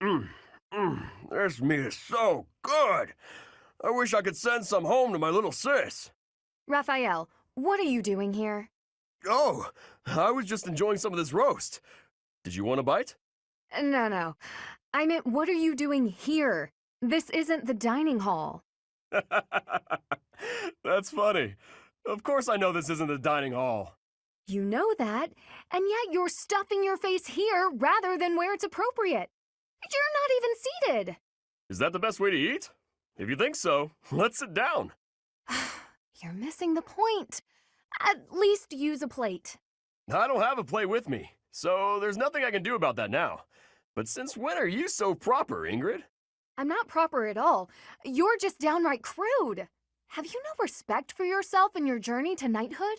Mm, this meat is so good. I wish I could send some home to my little sis. Raphael, what are you doing here? Oh, I was just enjoying some of this roast. Did you want a bite? No. I meant, what are you doing here? This isn't the dining hall. That's funny. Of course I know this isn't the dining hall. You know that, and yet you're stuffing your face here rather than where it's appropriate. You're not even seated. Is that the best way to eat? If you think so, let's sit down. You're missing the point. At least use a plate. I don't have a plate with me, so there's nothing I can do about that now. But since when are you so proper, Ingrid? I'm not proper at all. You're just downright crude. Have you no respect for yourself and your journey to knighthood?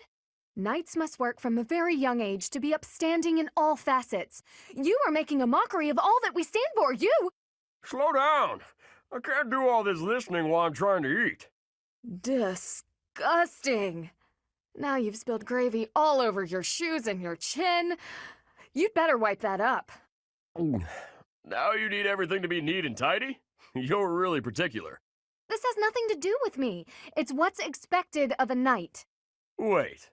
Knights must work from a very young age to be upstanding in all facets. You are making a mockery of all that we stand for, you! Slow down. I can't do all this listening while I'm trying to eat. Disgusting. Now you've spilled gravy all over your shoes and your chin. You'd better wipe that up. Now you need everything to be neat and tidy? You're really particular. This has nothing to do with me. It's what's expected of a knight. Wait.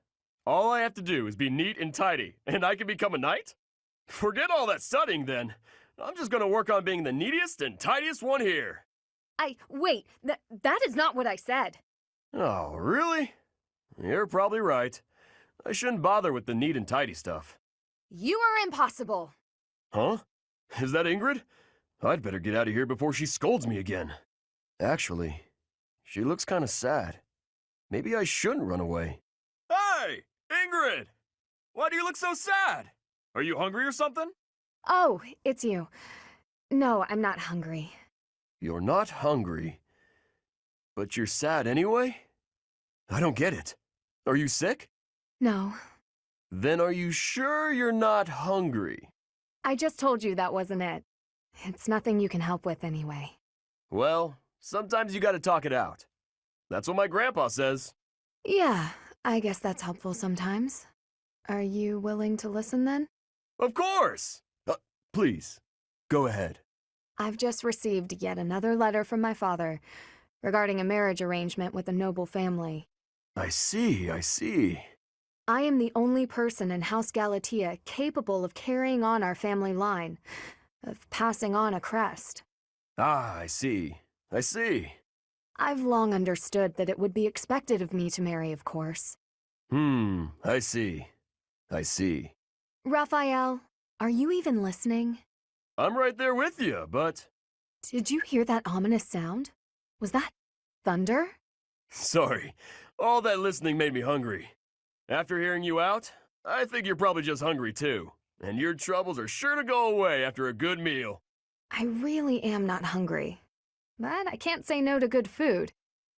All I have to do is be neat and tidy, and I can become a knight? Forget all that studying, then. I'm just gonna work on being the neatest and tidiest one here. Wait, that is not what I said. Oh, really? You're probably right. I shouldn't bother with the neat and tidy stuff. You are impossible. Huh? Is that Ingrid? I'd better get out of here before she scolds me again. Actually, she looks kind of sad. Maybe I shouldn't run away. Hey! Ingrid! Why do you look so sad? Are you hungry or something? Oh, it's you. No, I'm not hungry. You're not hungry, but you're sad anyway? I don't get it. Are you sick? No. Then are you sure you're not hungry? I just told you that wasn't it. It's nothing you can help with anyway. Well, sometimes you gotta talk it out. That's what my grandpa says. Yeah, I guess that's helpful sometimes. Are you willing to listen then? Of course! Please, go ahead. I've just received yet another letter from my father regarding a marriage arrangement with a noble family. I see. I am the only person in House Galatea capable of carrying on our family line, of passing on a crest. Ah, I see. I've long understood that it would be expected of me to marry, of course. I see. Raphael, are you even listening? I'm right there with you, but... Did you hear that ominous sound? Was that thunder? Sorry, all that listening made me hungry. After hearing you out, I think you're probably just hungry too. And your troubles are sure to go away after a good meal. I really am not hungry. But I can't say no to good food.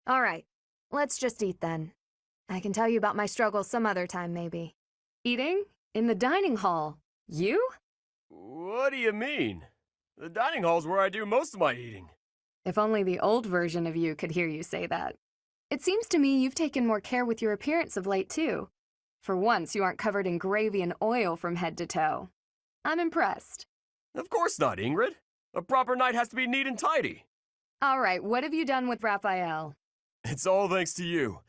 All right, let's just eat then. I can tell you about my struggles some other time, maybe. Eating? In the dining hall. You? What do you mean? The dining hall's where I do most of my eating. If only the old version of you could hear you say that. It seems to me you've taken more care with your appearance of late, too. For once, you aren't covered in gravy and oil from head to toe. I'm impressed. Of course not, Ingrid. A proper knight has to be neat and tidy. All right, what have you done with Raphael? It's all thanks to you.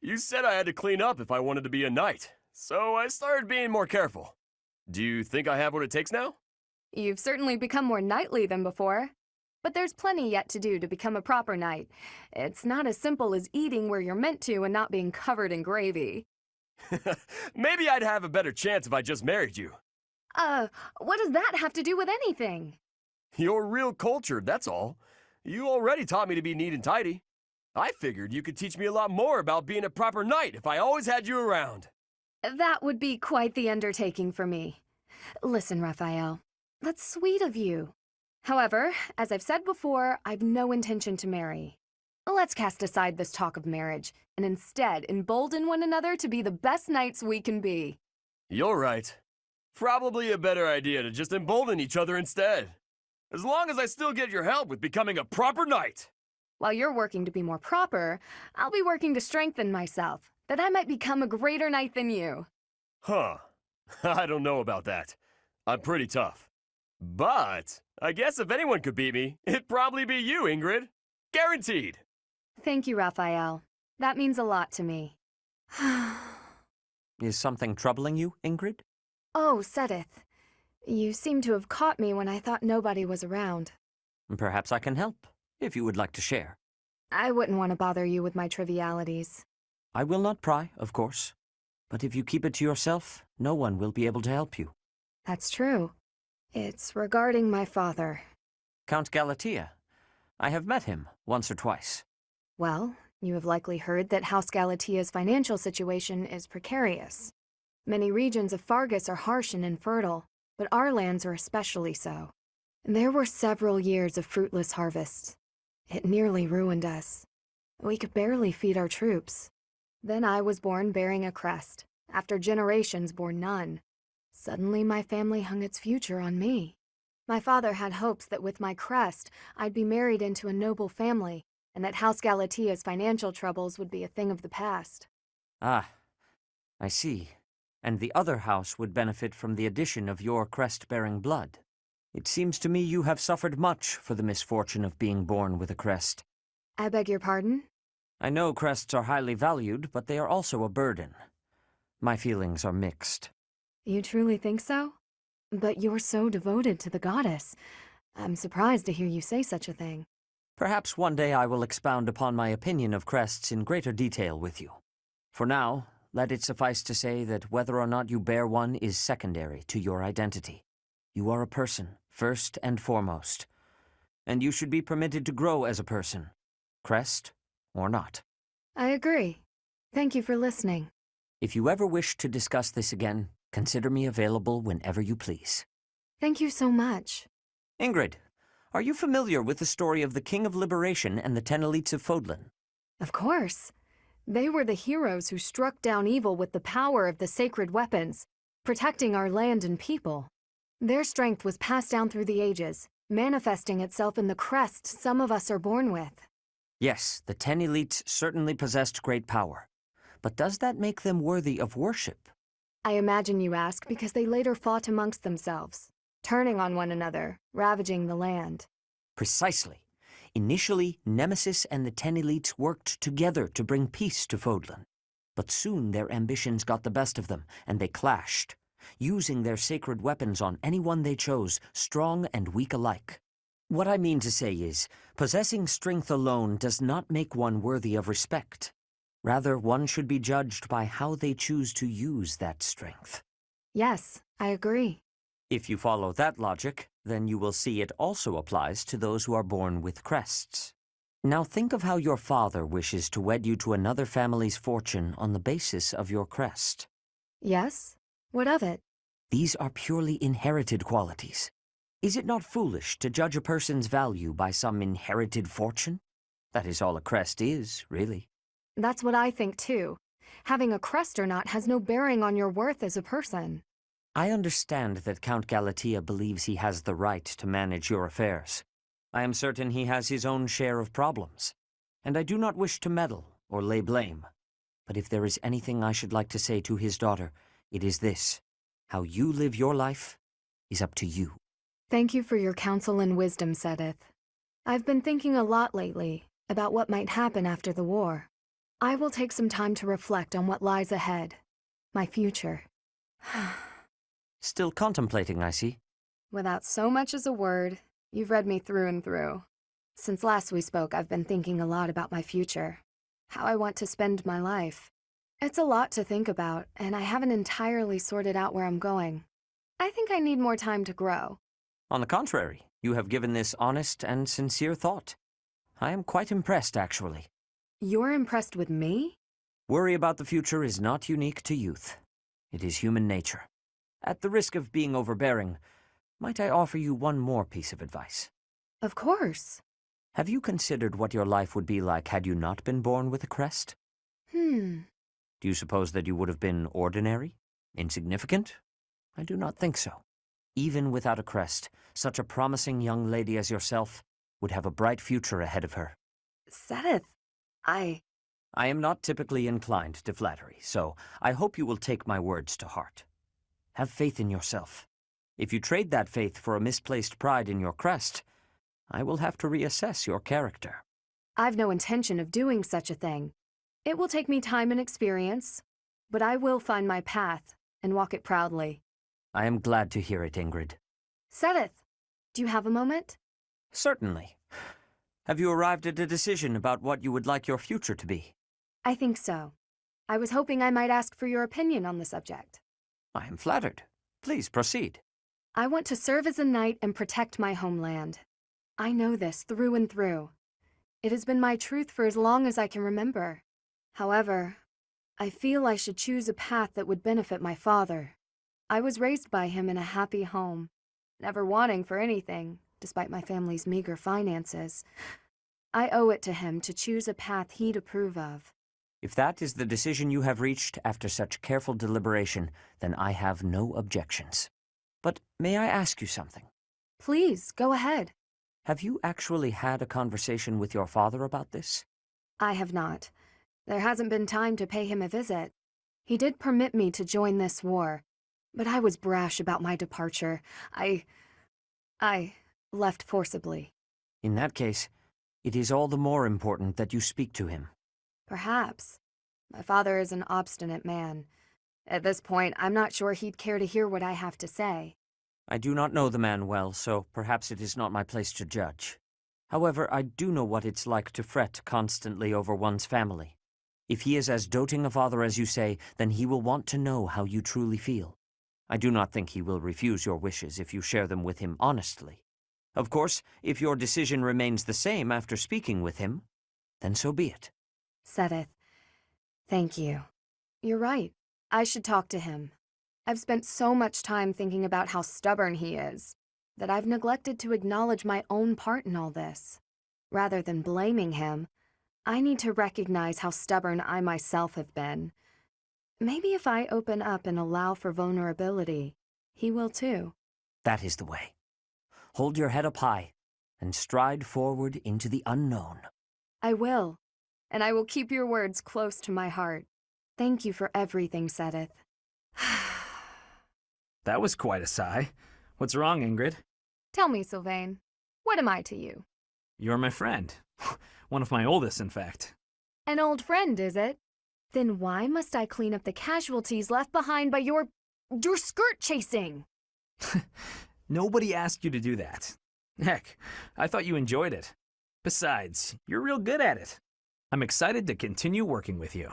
You said I had to clean up if I wanted to be a knight, so I started being more careful. Do you think I have what it takes now? You've certainly become more knightly than before. But there's plenty yet to do to become a proper knight. It's not as simple as eating where you're meant to and not being covered in gravy. Maybe I'd have a better chance if I just married you. What does that have to do with anything? You're real cultured, that's all. You already taught me to be neat and tidy. I figured you could teach me a lot more about being a proper knight if I always had you around. That would be quite the undertaking for me. Listen, Raphael, that's sweet of you. However, as I've said before, I've no intention to marry. Let's cast aside this talk of marriage, and instead embolden one another to be the best knights we can be. You're right. Probably a better idea to just embolden each other instead. As long as I still get your help with becoming a proper knight. While you're working to be more proper, I'll be working to strengthen myself, that I might become a greater knight than you. Huh. I don't know about that. I'm pretty tough. But I guess if anyone could beat me, it'd probably be you, Ingrid. Guaranteed. Thank you, Raphael. That means a lot to me. Is something troubling you, Ingrid? Oh, Sedith. You seem to have caught me when I thought nobody was around. Perhaps I can help, if you would like to share. I wouldn't want to bother you with my trivialities. I will not pry, of course. But if you keep it to yourself, no one will be able to help you. That's true. It's regarding my father. Count Galatea. I have met him once or twice. Well, you have likely heard that House Galatea's financial situation is precarious. Many regions of Fargus are harsh and infertile, but our lands are especially so. There were several years of fruitless harvests. It nearly ruined us. We could barely feed our troops. Then I was born bearing a crest, after generations bore none. Suddenly my family hung its future on me. My father had hopes that with my crest, I'd be married into a noble family, and that House Galatea's financial troubles would be a thing of the past. Ah, I see. And the other house would benefit from the addition of your crest-bearing blood. It seems to me you have suffered much for the misfortune of being born with a crest. I beg your pardon? I know crests are highly valued, but they are also a burden. My feelings are mixed. You truly think so? But you're so devoted to the goddess. I'm surprised to hear you say such a thing. Perhaps one day I will expound upon my opinion of crests in greater detail with you. For now, let it suffice to say that whether or not you bear one is secondary to your identity. You are a person, first and foremost. And you should be permitted to grow as a person, crest or not. I agree. Thank you for listening. If you ever wish to discuss this again, consider me available whenever you please. Thank you so much. Ingrid, are you familiar with the story of the King of Liberation and the 10 elites of Fodlan? Of course. They were the heroes who struck down evil with the power of the sacred weapons, protecting our land and people. Their strength was passed down through the ages, manifesting itself in the crest some of us are born with. Yes, the 10 elites certainly possessed great power. But does that make them worthy of worship? I imagine you ask because they later fought amongst themselves, turning on one another, ravaging the land. Precisely. Initially, Nemesis and the 10 elites worked together to bring peace to Fodlan. But soon their ambitions got the best of them, and they clashed, using their sacred weapons on anyone they chose, strong and weak alike. What I mean to say is, possessing strength alone does not make one worthy of respect. Rather, one should be judged by how they choose to use that strength. Yes, I agree. If you follow that logic, then you will see it also applies to those who are born with crests. Now think of how your father wishes to wed you to another family's fortune on the basis of your crest. Yes? What of it? These are purely inherited qualities. Is it not foolish to judge a person's value by some inherited fortune? That is all a crest is, really. That's what I think too. Having a crest or not has no bearing on your worth as a person. I understand that Count Galatea believes he has the right to manage your affairs. I am certain he has his own share of problems, and I do not wish to meddle or lay blame. But if there is anything I should like to say to his daughter, it is this. How you live your life is up to you. Thank you for your counsel and wisdom, Sedith. I've been thinking a lot lately about what might happen after the war. I will take some time to reflect on what lies ahead. My future. Still contemplating, I see. Without so much as a word, you've read me through and through. Since last we spoke, I've been thinking a lot about my future. How I want to spend my life. It's a lot to think about, and I haven't entirely sorted out where I'm going. I think I need more time to grow. On the contrary, you have given this honest and sincere thought. I am quite impressed, actually. You're impressed with me? Worry about the future is not unique to youth. It is human nature. At the risk of being overbearing, might I offer you one more piece of advice? Of course. Have you considered what your life would be like had you not been born with a crest? Do you suppose that you would have been ordinary? Insignificant? I do not think so. Even without a crest, such a promising young lady as yourself would have a bright future ahead of her. Sedith, I am not typically inclined to flattery, so I hope you will take my words to heart. Have faith in yourself. If you trade that faith for a misplaced pride in your crest, I will have to reassess your character. I've no intention of doing such a thing. It will take me time and experience, but I will find my path and walk it proudly. I am glad to hear it, Ingrid. Sedith, do you have a moment? Certainly. Have you arrived at a decision about what you would like your future to be? I think so. I was hoping I might ask for your opinion on the subject. I am flattered. Please proceed. I want to serve as a knight and protect my homeland. I know this through and through. It has been my truth for as long as I can remember. However, I feel I should choose a path that would benefit my father. I was raised by him in a happy home, never wanting for anything, despite my family's meager finances. I owe it to him to choose a path he'd approve of. If that is the decision you have reached after such careful deliberation, then I have no objections. But may I ask you something? Please, go ahead. Have you actually had a conversation with your father about this? I have not. There hasn't been time to pay him a visit. He did permit me to join this war, but I was brash about my departure. I left forcibly. In that case, it is all the more important that you speak to him. Perhaps. My father is an obstinate man. At this point, I'm not sure he'd care to hear what I have to say. I do not know the man well, so perhaps it is not my place to judge. However, I do know what it's like to fret constantly over one's family. If he is as doting a father as you say, then he will want to know how you truly feel. I do not think he will refuse your wishes if you share them with him honestly. Of course, if your decision remains the same after speaking with him, then so be it. Sedith, thank you. You're right. I should talk to him. I've spent so much time thinking about how stubborn he is, that I've neglected to acknowledge my own part in all this. Rather than blaming him, I need to recognize how stubborn I myself have been. Maybe if I open up and allow for vulnerability, he will too. That is the way. Hold your head up high and stride forward into the unknown. I will, and I will keep your words close to my heart. Thank you for everything, Sedith. That was quite a sigh. What's wrong, Ingrid? Tell me, Sylvain, what am I to you? You're my friend. One of my oldest, in fact. An old friend, is it? Then why must I clean up the casualties left behind by your skirt chasing? Nobody asked you to do that. Heck, I thought you enjoyed it. Besides, you're real good at it. I'm excited to continue working with you.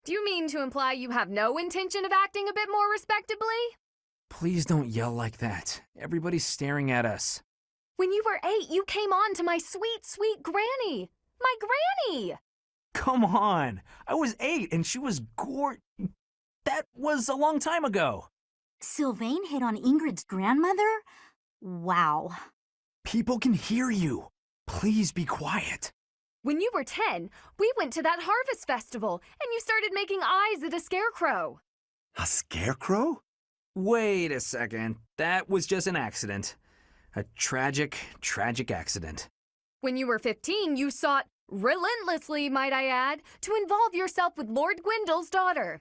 Do you mean to imply you have no intention of acting a bit more respectably? Please don't yell like that. Everybody's staring at us. When you were 8, you came on to my sweet, sweet granny. My granny! Come on. I was 8 and she was That was a long time ago. Sylvain hit on Ingrid's grandmother? Wow. People can hear you. Please be quiet. When you were 10, we went to that harvest festival, and you started making eyes at a scarecrow. A scarecrow? Wait a second. That was just an accident. A tragic, tragic accident. When you were 15, you sought, relentlessly might I add, to involve yourself with Lord Gwendol's daughter.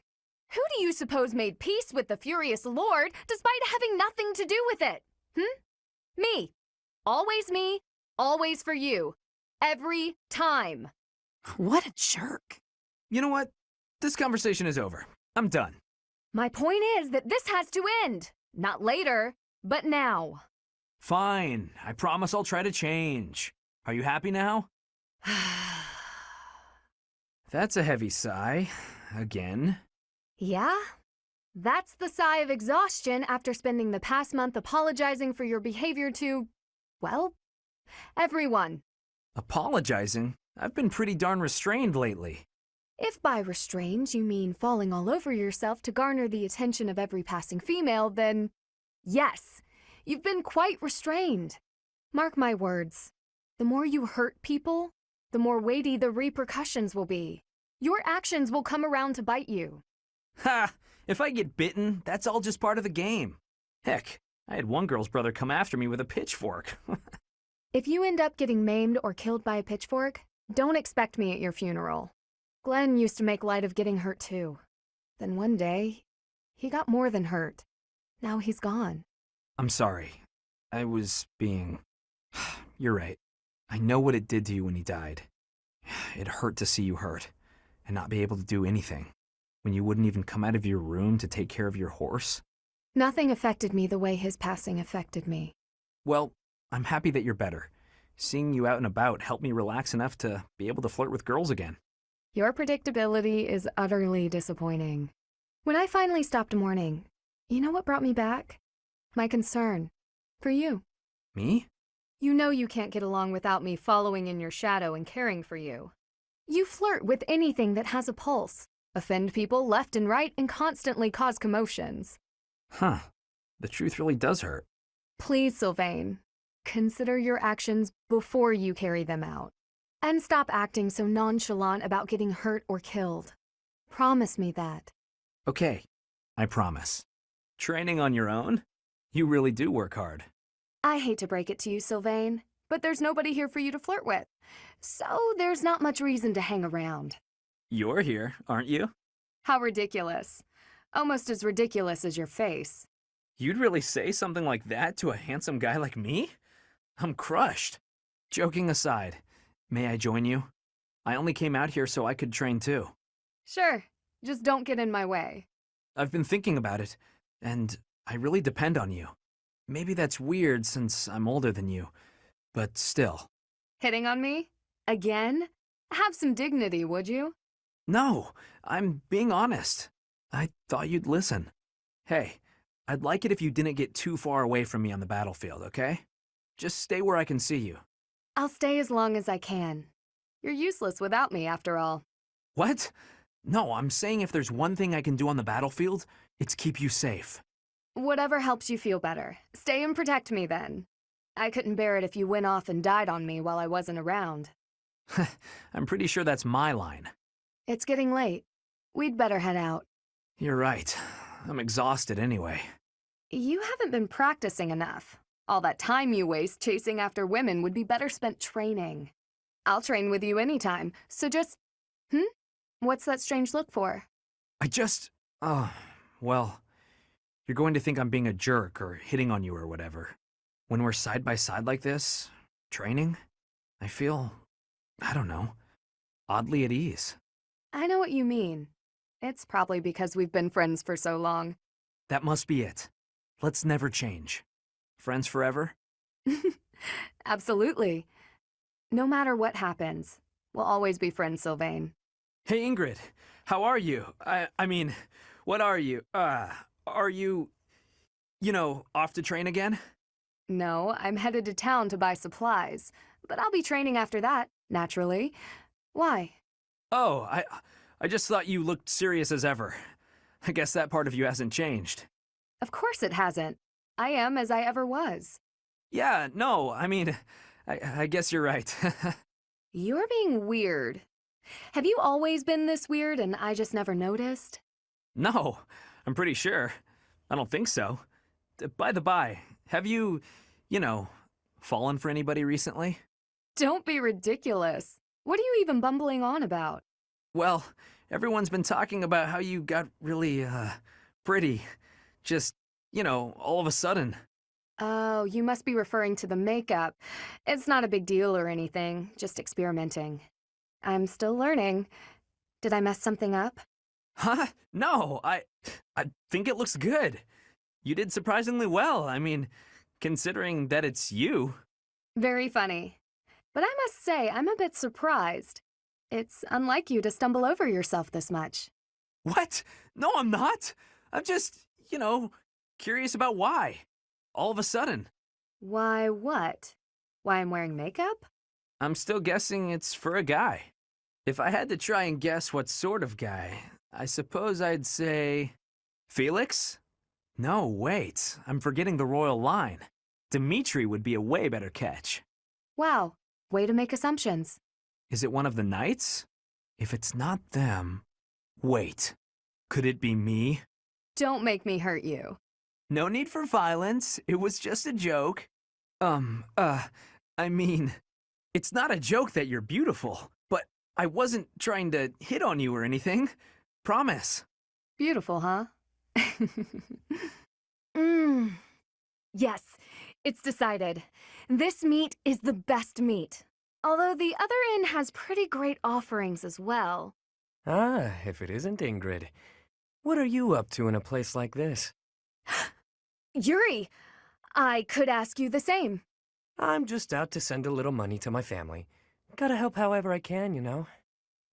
Who do you suppose made peace with the furious lord despite having nothing to do with it? Me. Me, always for you. Every time. What a jerk. You know what? This conversation is over. I'm done. My point is that this has to end. Not later, but now. Fine. I promise I'll try to change. Are you happy now? That's a heavy sigh. Again. Yeah? That's the sigh of exhaustion after spending the past month apologizing for your behavior to, well, everyone. Apologizing? I've been pretty darn restrained lately. If by restrained you mean falling all over yourself to garner the attention of every passing female, then yes, you've been quite restrained. Mark my words. The more you hurt people, the more weighty the repercussions will be. Your actions will come around to bite you. Ha! If I get bitten, that's all just part of the game. Heck, I had one girl's brother come after me with a pitchfork. If you end up getting maimed or killed by a pitchfork, don't expect me at your funeral. Glenn used to make light of getting hurt too. Then one day, he got more than hurt. Now he's gone. I'm sorry. I was being... You're right. I know what it did to you when he died. It hurt to see you hurt and not be able to do anything. When you wouldn't even come out of your room to take care of your horse. Nothing affected me the way his passing affected me. Well, I'm happy that you're better. Seeing you out and about helped me relax enough to be able to flirt with girls again. Your predictability is utterly disappointing. When I finally stopped mourning, you know what brought me back? My concern. For you. Me? You know you can't get along without me following in your shadow and caring for you. You flirt with anything that has a pulse, offend people left and right, and constantly cause commotions. Huh. The truth really does hurt. Please, Sylvain, consider your actions before you carry them out. And stop acting so nonchalant about getting hurt or killed. Promise me that. Okay, I promise. Training on your own? You really do work hard. I hate to break it to you, Sylvain, but there's nobody here for you to flirt with. So there's not much reason to hang around. You're here, aren't you? How ridiculous. Almost as ridiculous as your face. You'd really say something like that to a handsome guy like me? I'm crushed. Joking aside, may I join you? I only came out here so I could train too. Sure, just don't get in my way. I've been thinking about it, and I really depend on you. Maybe that's weird since I'm older than you, but still. Hitting on me? Again? Have some dignity, would you? No, I'm being honest. I thought you'd listen. Hey, I'd like it if you didn't get too far away from me on the battlefield, okay? Just stay where I can see you. I'll stay as long as I can. You're useless without me, after all. What? No, I'm saying if there's one thing I can do on the battlefield, it's keep you safe. Whatever helps you feel better. Stay and protect me, then. I couldn't bear it if you went off and died on me while I wasn't around. I'm pretty sure that's my line. It's getting late. We'd better head out. You're right. I'm exhausted anyway. You haven't been practicing enough. All that time you waste chasing after women would be better spent training. I'll train with you anytime, so just... What's that strange look for? Well, you're going to think I'm being a jerk or hitting on you or whatever. When we're side by side like this, training, I feel, I don't know, oddly at ease. I know what you mean. It's probably because we've been friends for so long. That must be it. Let's never change. Friends forever? Absolutely. No matter what happens, we'll always be friends, Sylvain. Hey, Ingrid, how are you? I mean, what are you? Are you, off to train again? No, I'm headed to town to buy supplies, but I'll be training after that, naturally. Why? Oh, I just thought you looked serious as ever. I guess that part of you hasn't changed. Of course it hasn't. I am as I ever was. Yeah, no, I mean, I guess you're right. You're being weird. Have you always been this weird and I just never noticed? No, I'm pretty sure. I don't think so. By the by, have you, fallen for anybody recently? Don't be ridiculous. What are you even bumbling on about? Well, everyone's been talking about how you got really, pretty. Just, all of a sudden. Oh, you must be referring to the makeup. It's not a big deal or anything, just experimenting. I'm still learning. Did I mess something up? Huh? No, I think it looks good. You did surprisingly well. I mean, considering that it's you. Very funny. But I must say, I'm a bit surprised. It's unlike you to stumble over yourself this much. What? No, I'm not. I'm just, curious about why. All of a sudden. Why what? Why I'm wearing makeup? I'm still guessing it's for a guy. If I had to try and guess what sort of guy, I suppose I'd say... Felix? No, wait. I'm forgetting the royal line. Dimitri would be a way better catch. Wow, way to make assumptions. Is it one of the knights? If it's not them... Wait. Could it be me? Don't make me hurt you. No need for violence. It was just a joke. I mean... It's not a joke that you're beautiful, but I wasn't trying to hit on you or anything. Promise. Beautiful, huh? Yes, it's decided. This meat is the best meat. Although the other inn has pretty great offerings as well. Ah, if it isn't Ingrid. What are you up to in a place like this? Yuri, I could ask you the same. I'm just out to send a little money to my family. Gotta help however I can, you know?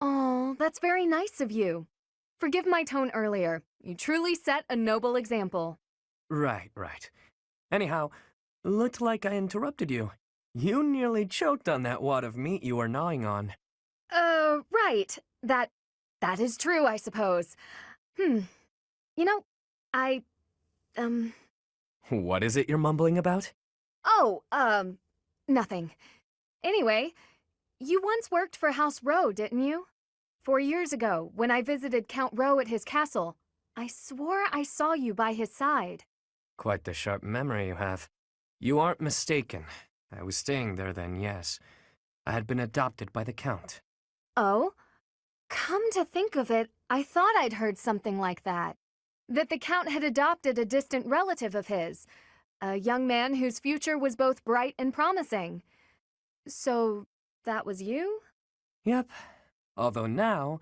Oh, that's very nice of you. Forgive my tone earlier. You truly set a noble example. Right. Anyhow, looked like I interrupted you. You nearly choked on that wad of meat you were gnawing on. Right. That is true, I suppose. You know, What is it you're mumbling about? Oh, nothing. Anyway, you once worked for House Rowe, didn't you? 4 years ago, when I visited Count Rowe at his castle, I swore I saw you by his side. Quite the sharp memory you have. You aren't mistaken. I was staying there then, yes. I had been adopted by the Count. Oh? Come to think of it, I thought I'd heard something like that. That the Count had adopted a distant relative of his, a young man whose future was both bright and promising. So, that was you? Yep. Although now,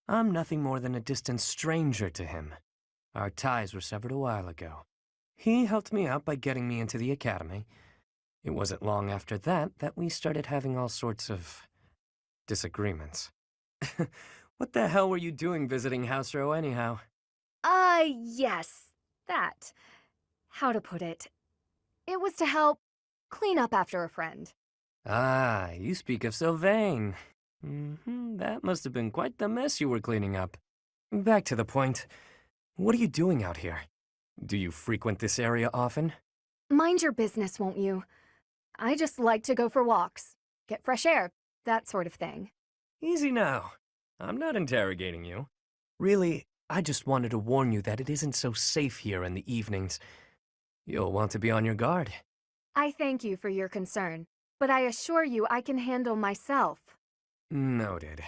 I'm nothing more than a distant stranger to him. Our ties were severed a while ago. He helped me out by getting me into the academy. It wasn't long after that that we started having all sorts of disagreements. What the hell were you doing visiting House Row anyhow? Yes, that. How to put it? It was to help clean up after a friend. Ah, you speak of Sylvain. That must have been quite the mess you were cleaning up. Back to the point. What are you doing out here? Do you frequent this area often? Mind your business, won't you? I just like to go for walks, get fresh air, that sort of thing. Easy now. I'm not interrogating you. Really, I just wanted to warn you that it isn't so safe here in the evenings. You'll want to be on your guard. I thank you for your concern, but I assure you I can handle myself. Noted.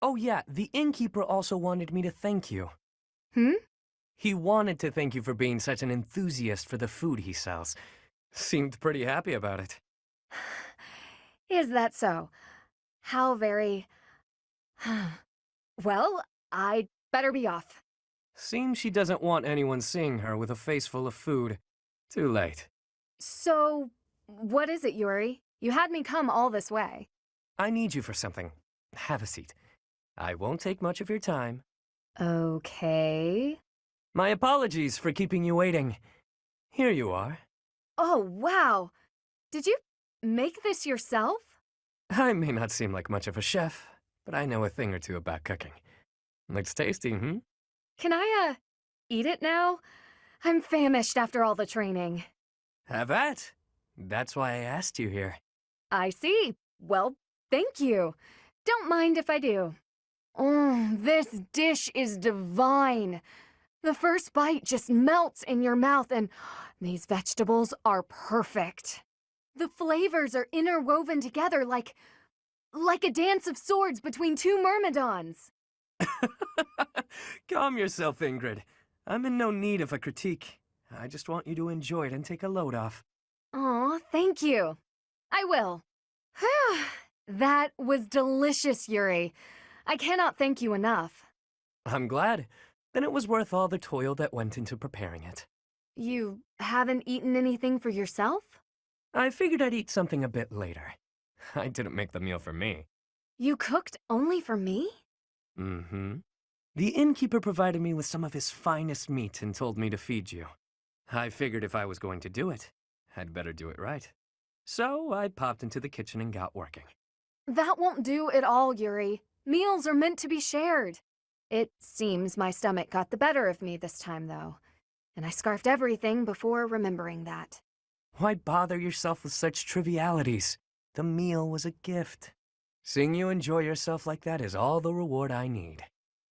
Oh yeah, the innkeeper also wanted me to thank you. He wanted to thank you for being such an enthusiast for the food he sells. Seemed pretty happy about it. Is that so? How very... Well, I'd better be off. Seems she doesn't want anyone seeing her with a face full of food. Too late. So, what is it, Yuri? You had me come all this way. I need you for something. Have a seat. I won't take much of your time. Okay. My apologies for keeping you waiting. Here you are. Oh, wow. Did you make this yourself? I may not seem like much of a chef, but I know a thing or two about cooking. Looks tasty, Can I, eat it now? I'm famished after all the training. Have at. That's why I asked you here. I see. Well, thank you. Don't mind if I do. Oh, this dish is divine. The first bite just melts in your mouth, and these vegetables are perfect. The flavors are interwoven together like a dance of swords between two myrmidons. Calm yourself, Ingrid. I'm in no need of a critique. I just want you to enjoy it and take a load off. Aw, thank you. I will. That was delicious, Yuri. I cannot thank you enough. I'm glad. Then it was worth all the toil that went into preparing it. You haven't eaten anything for yourself? I figured I'd eat something a bit later. I didn't make the meal for me. You cooked only for me? The innkeeper provided me with some of his finest meat and told me to feed you. I figured if I was going to do it, I'd better do it right. So I popped into the kitchen and got working. That won't do at all, Yuri. Meals are meant to be shared. It seems my stomach got the better of me this time, though. And I scarfed everything before remembering that. Why bother yourself with such trivialities? The meal was a gift. Seeing you enjoy yourself like that is all the reward I need.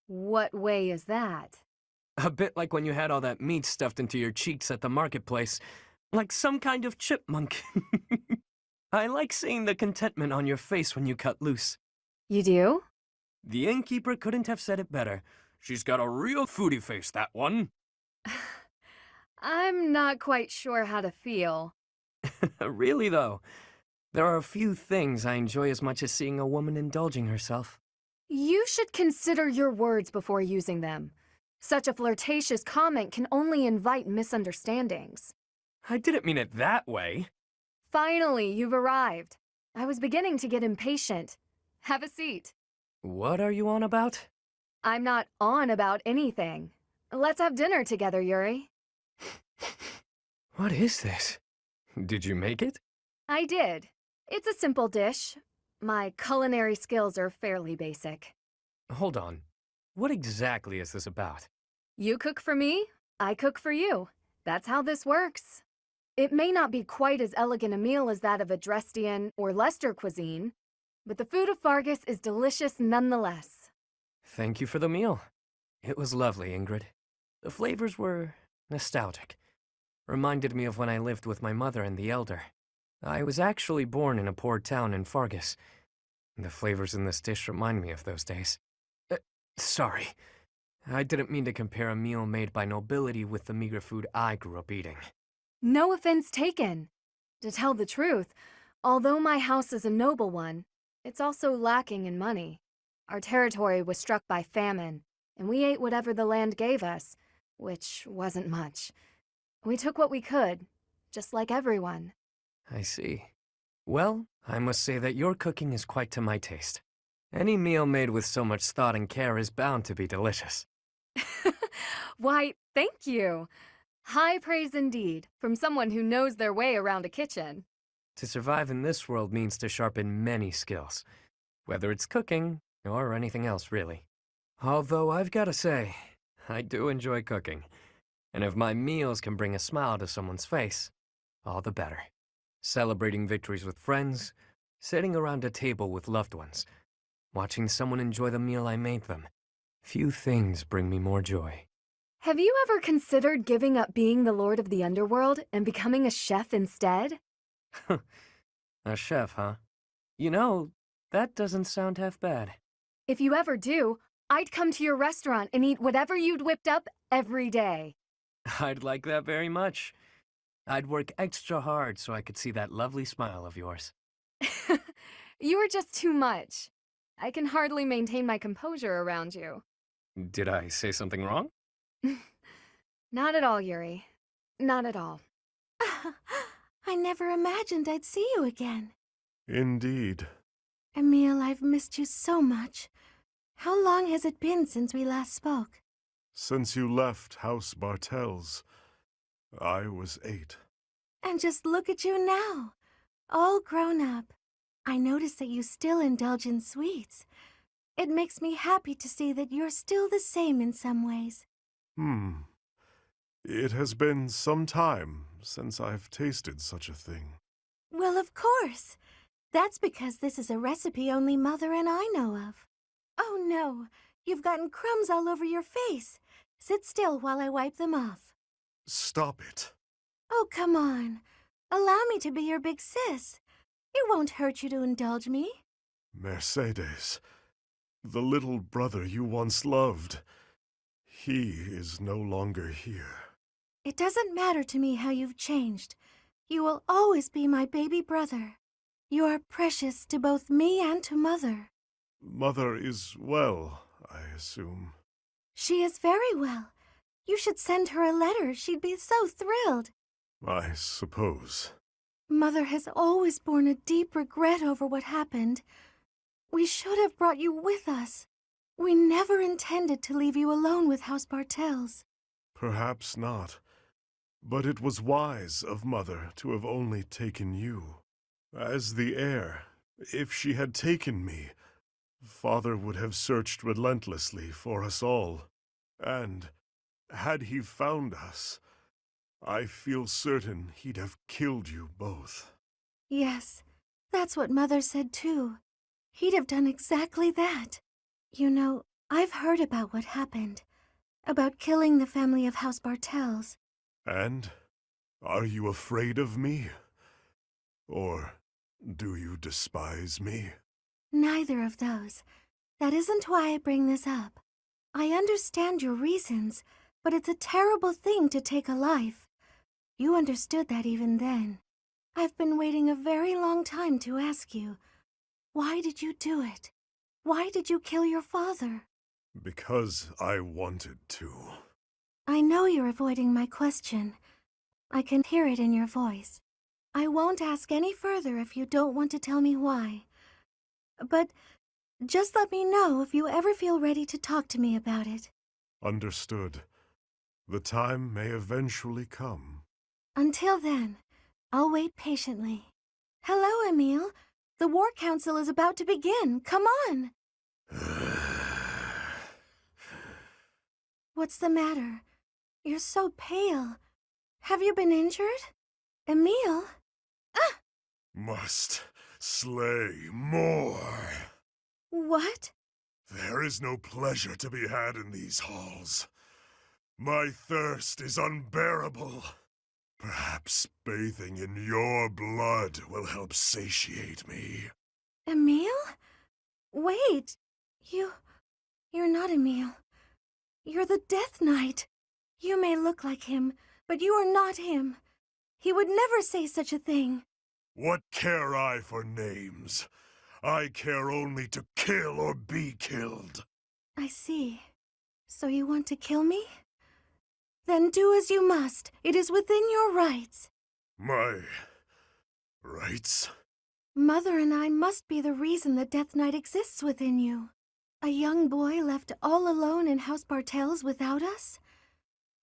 What way is that? A bit like when you had all that meat stuffed into your cheeks at the marketplace. Like some kind of chipmunk. I like seeing the contentment on your face when you cut loose. You do? The innkeeper couldn't have said it better. She's got a real foodie face, that one. I'm not quite sure how to feel. Really, though, there are a few things I enjoy as much as seeing a woman indulging herself. You should consider your words before using them. Such a flirtatious comment can only invite misunderstandings. I didn't mean it that way. Finally, you've arrived. I was beginning to get impatient. Have a seat. What are you on about? I'm not on about anything. Let's have dinner together, Yuri. What is this? Did you make it? I did. It's a simple dish. My culinary skills are fairly basic. Hold on. What exactly is this about? You cook for me, I cook for you. That's how this works. It may not be quite as elegant a meal as that of Adrestian or Leicester cuisine, but the food of Fargus is delicious nonetheless. Thank you for the meal. It was lovely, Ingrid. The flavors were nostalgic. Reminded me of when I lived with my mother and the elder. I was actually born in a poor town in Fargus. The flavors in this dish remind me of those days. Sorry. I didn't mean to compare a meal made by nobility with the meager food I grew up eating. No offense taken. To tell the truth, although my house is a noble one, it's also lacking in money. Our territory was struck by famine, and we ate whatever the land gave us, which wasn't much. We took what we could, just like everyone. I see. Well, I must say that your cooking is quite to my taste. Any meal made with so much thought and care is bound to be delicious. Why, thank you. High praise indeed, from someone who knows their way around a kitchen. To survive in this world means to sharpen many skills, whether it's cooking or anything else, really. Although I've got to say, I do enjoy cooking. And if my meals can bring a smile to someone's face, all the better. Celebrating victories with friends, sitting around a table with loved ones, watching someone enjoy the meal I made them. Few things bring me more joy. Have you ever considered giving up being the Lord of the Underworld and becoming a chef instead? A chef, huh? You know, that doesn't sound half bad. If you ever do, I'd come to your restaurant and eat whatever you'd whipped up every day. I'd like that very much. I'd work extra hard so I could see that lovely smile of yours. You are just too much. I can hardly maintain my composure around you. Did I say something wrong? Not at all, Yuri. Not at all. I never imagined I'd see you again. Indeed. Emil, I've missed you so much. How long has it been since we last spoke? Since you left House Bartels, I was 8. And just look at you now, all grown up. I notice that you still indulge in sweets. It makes me happy to see that you're still the same in some ways. It has been some time since I've tasted such a thing. Well, of course. That's because this is a recipe only Mother and I know of. Oh no, you've gotten crumbs all over your face. Sit still while I wipe them off. Stop it. Oh, come on. Allow me to be your big sis. It won't hurt you to indulge me. Mercedes, the little brother you once loved, he is no longer here. It doesn't matter to me how you've changed. You will always be my baby brother. You are precious to both me and to Mother. Mother is well, I assume. She is very well. You should send her a letter. She'd be so thrilled. I suppose. Mother has always borne a deep regret over what happened. We should have brought you with us. We never intended to leave you alone with House Bartels. Perhaps not. But it was wise of Mother to have only taken you. As the heir, if she had taken me, Father would have searched relentlessly for us all. And, had he found us, I feel certain he'd have killed you both. Yes, that's what Mother said too. He'd have done exactly that. You know, I've heard about what happened. About killing the family of House Bartels. And? Are you afraid of me? Or do you despise me? Neither of those. That isn't why I bring this up. I understand your reasons, but it's a terrible thing to take a life. You understood that even then. I've been waiting a very long time to ask you, why did you do it? Why did you kill your father? Because I wanted to. I know you're avoiding my question. I can hear it in your voice. I won't ask any further if you don't want to tell me why. But just let me know if you ever feel ready to talk to me about it. Understood. The time may eventually come. Until then, I'll wait patiently. Hello, Emile. The War Council is about to begin. Come on. What's the matter? You're so pale. Have you been injured? Emile? Must slay more. What? There is no pleasure to be had in these halls. My thirst is unbearable. Perhaps bathing in your blood will help satiate me. Emile? Wait. You're not Emile. You're the Death Knight. You may look like him, but you are not him. He would never say such a thing. What care I for names? I care only to kill or be killed. I see. So you want to kill me? Then do as you must. It is within your rights. My rights? Mother and I must be the reason the Death Knight exists within you. A young boy left all alone in House Bartels without us?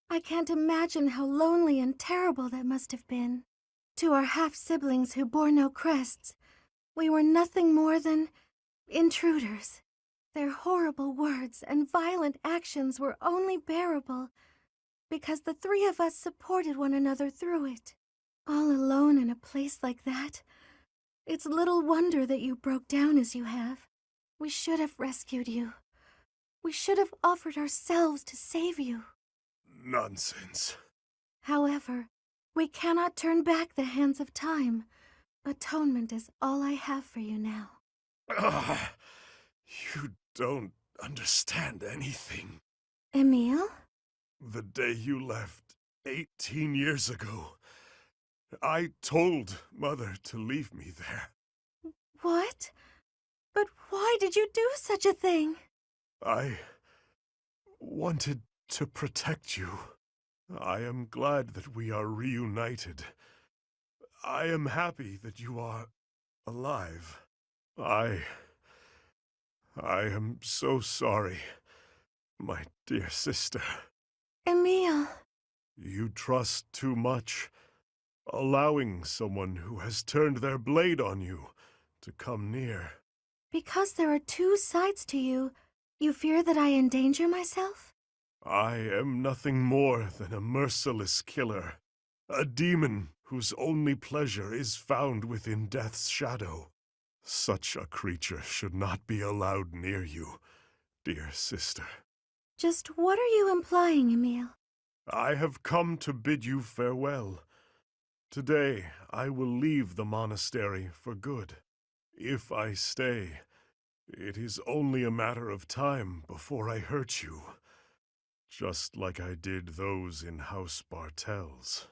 I can't imagine how lonely and terrible that must have been. To our half-siblings who bore no crests, we were nothing more than intruders. Their horrible words and violent actions were only bearable because the three of us supported one another through it. All alone in a place like that, it's little wonder that you broke down as you have. We should have rescued you. We should have offered ourselves to save you. Nonsense. However, we cannot turn back the hands of time. Atonement is all I have for you now. Ah, you don't understand anything. Emile? The day you left, 18 years ago, I told Mother to leave me there. What? But why did you do such a thing? I wanted to protect you. I am glad that we are reunited. I am happy that you are alive. I am so sorry, my dear sister. Emile. You trust too much, allowing someone who has turned their blade on you to come near. Because there are two sides to you, you fear that I endanger myself? I am nothing more than a merciless killer, a demon whose only pleasure is found within death's shadow. Such a creature should not be allowed near you, dear sister. Just what are you implying, Emile? I have come to bid you farewell. Today, I will leave the monastery for good. If I stay, it is only a matter of time before I hurt you, just like I did those in House Bartels.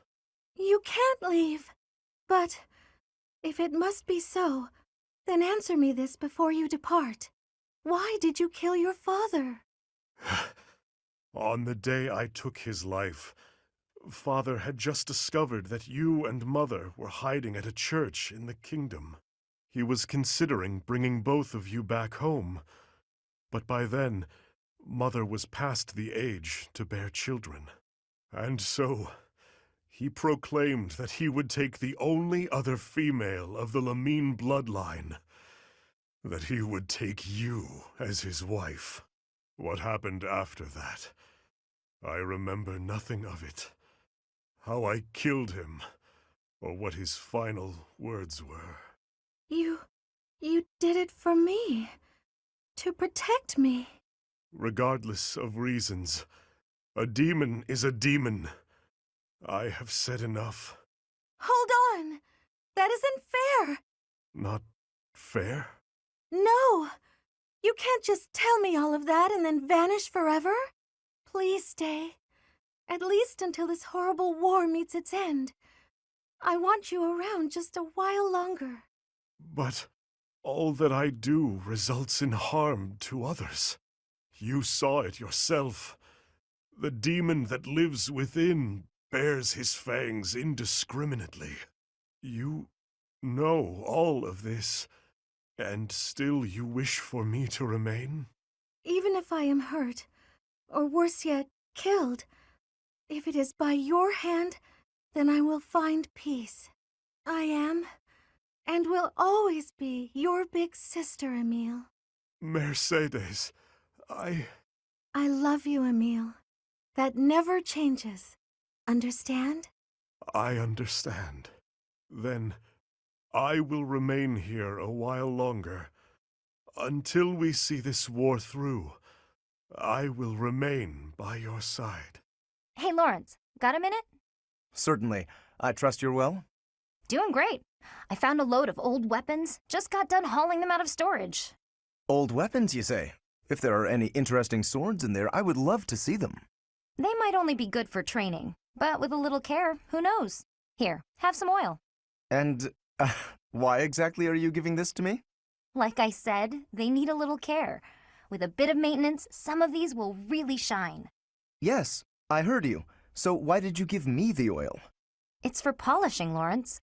You can't leave. But if it must be so, then answer me this before you depart. Why did you kill your father? On the day I took his life, Father had just discovered that you and Mother were hiding at a church in the kingdom. He was considering bringing both of you back home, but by then, Mother was past the age to bear children. And so, he proclaimed that he would take the only other female of the Lamine bloodline, that he would take you as his wife. What happened after that? I remember nothing of it. How I killed him, or what his final words were. You did it for me. To protect me. Regardless of reasons, a demon is a demon. I have said enough. Hold on! That isn't fair! Not fair? No! You can't just tell me all of that and then vanish forever. Please stay. At least until this horrible war meets its end. I want you around just a while longer. But all that I do results in harm to others. You saw it yourself. The demon that lives within bears his fangs indiscriminately. You know all of this, and still you wish for me to remain? Even if I am hurt, or worse yet, killed, if it is by your hand, then I will find peace. I am, and will always be, your big sister, Emile. Mercedes, I love you, Emile. That never changes. Understand? I understand. Then I will remain here a while longer. Until we see this war through, I will remain by your side. Hey, Lawrence, got a minute? Certainly. I trust you're well? Doing great. I found a load of old weapons. Just got done hauling them out of storage. Old weapons, you say? If there are any interesting swords in there, I would love to see them. They might only be good for training, but with a little care, who knows? Here, have some oil. And why exactly are you giving this to me? Like I said, they need a little care. With a bit of maintenance, some of these will really shine. Yes, I heard you. So why did you give me the oil? It's for polishing, Lawrence.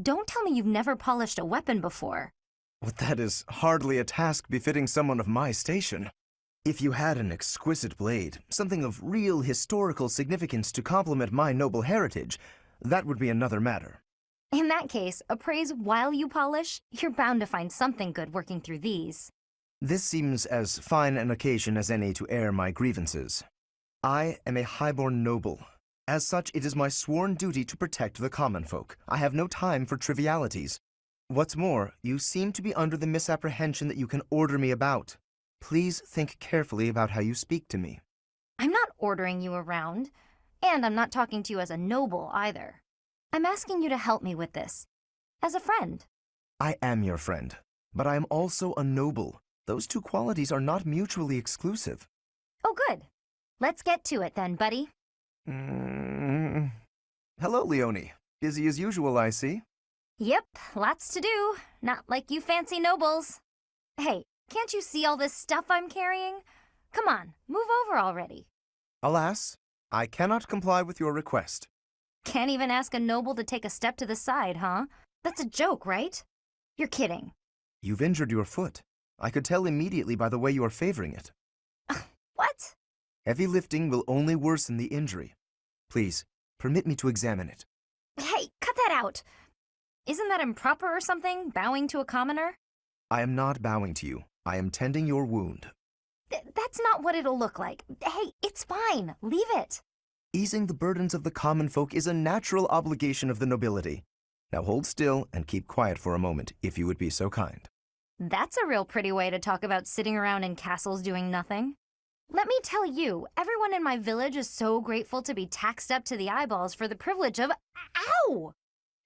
Don't tell me you've never polished a weapon before. Well, that is hardly a task befitting someone of my station. If you had an exquisite blade, something of real historical significance to complement my noble heritage, that would be another matter. In that case, appraise while you polish. You're bound to find something good working through these. This seems as fine an occasion as any to air my grievances. I am a highborn noble. As such, it is my sworn duty to protect the common folk. I have no time for trivialities. What's more, you seem to be under the misapprehension that you can order me about. Please think carefully about how you speak to me. I'm not ordering you around, and I'm not talking to you as a noble either. I'm asking you to help me with this, as a friend. I am your friend, but I am also a noble. Those two qualities are not mutually exclusive. Oh, good. Let's get to it then, buddy. Hello, Leonie. Busy as usual, I see. Yep, lots to do. Not like you fancy nobles. Hey, can't you see all this stuff I'm carrying? Come on, move over already. Alas, I cannot comply with your request. Can't even ask a noble to take a step to the side, huh? That's a joke, right? You're kidding. You've injured your foot. I could tell immediately by the way you are favoring it. What? Heavy lifting will only worsen the injury. Please, permit me to examine it. Hey, cut that out. Isn't that improper or something, bowing to a commoner? I am not bowing to you. I am tending your wound. That's not what it'll look like. Hey, it's fine. Leave it. Easing the burdens of the common folk is a natural obligation of the nobility. Now hold still and keep quiet for a moment, if you would be so kind. That's a real pretty way to talk about sitting around in castles doing nothing. Let me tell you, everyone in my village is so grateful to be taxed up to the eyeballs for the privilege of— Ow!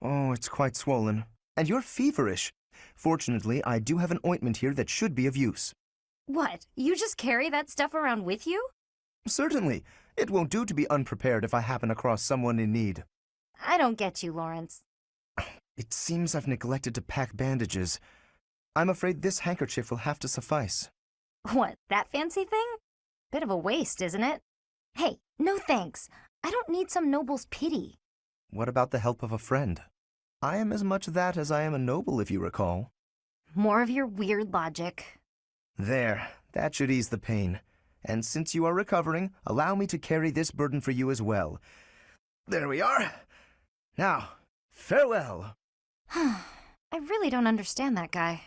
Oh, it's quite swollen. And you're feverish. Fortunately, I do have an ointment here that should be of use. What, you just carry that stuff around with you? Certainly. It won't do to be unprepared if I happen across someone in need. I don't get you, Lawrence. It seems I've neglected to pack bandages. I'm afraid this handkerchief will have to suffice. What, that fancy thing? Bit of a waste, isn't it? Hey, no thanks. I don't need some noble's pity. What about the help of a friend? I am as much that as I am a noble, if you recall. More of your weird logic. There, that should ease the pain. And since you are recovering, allow me to carry this burden for you as well. There we are. Now, farewell. I really don't understand that guy.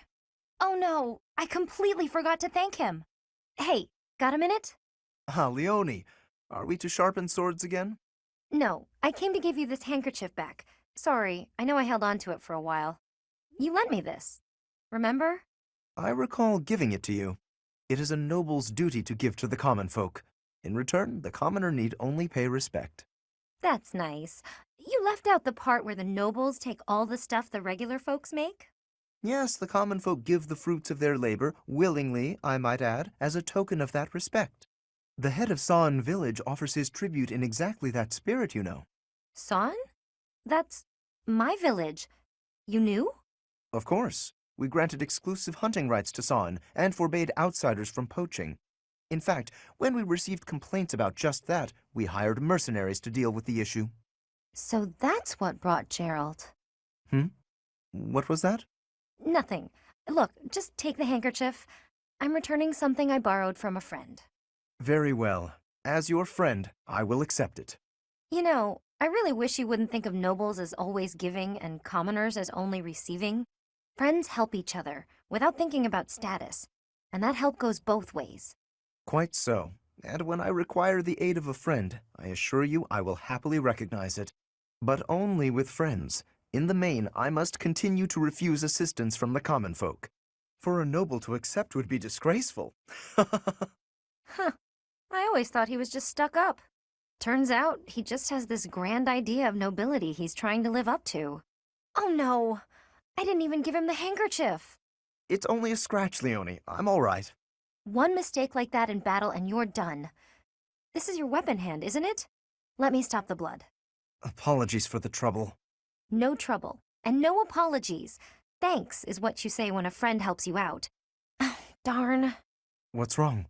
Oh no, I completely forgot to thank him. Hey, got a minute? Ah, Leonie, are we to sharpen swords again? No, I came to give you this handkerchief back. Sorry, I know I held on to it for a while. You lent me this. Remember? I recall giving it to you. It is a noble's duty to give to the common folk. In return, the commoner need only pay respect. That's nice. You left out the part where the nobles take all the stuff the regular folks make? Yes, the common folk give the fruits of their labor, willingly, I might add, as a token of that respect. The head of San village offers his tribute in exactly that spirit, you know. San? That's my village. You knew? Of course. We granted exclusive hunting rights to San and forbade outsiders from poaching. In fact, when we received complaints about just that, we hired mercenaries to deal with the issue. So that's what brought Gerald. What was that? Nothing. Look, just take the handkerchief. I'm returning something I borrowed from a friend. Very well. As your friend, I will accept it. You know, I really wish you wouldn't think of nobles as always giving and commoners as only receiving. Friends help each other without thinking about status, and that help goes both ways. Quite so. And when I require the aid of a friend, I assure you I will happily recognize it. But only with friends. In the main, I must continue to refuse assistance from the common folk. For a noble to accept would be disgraceful. Huh. I always thought he was just stuck up. Turns out he just has this grand idea of nobility he's trying to live up to. Oh no! I didn't even give him the handkerchief! It's only a scratch, Leonie. I'm all right. One mistake like that in battle and you're done. This is your weapon hand, isn't it? Let me stop the blood. Apologies for the trouble. No trouble. And no apologies. Thanks is what you say when a friend helps you out. Oh, darn. What's wrong?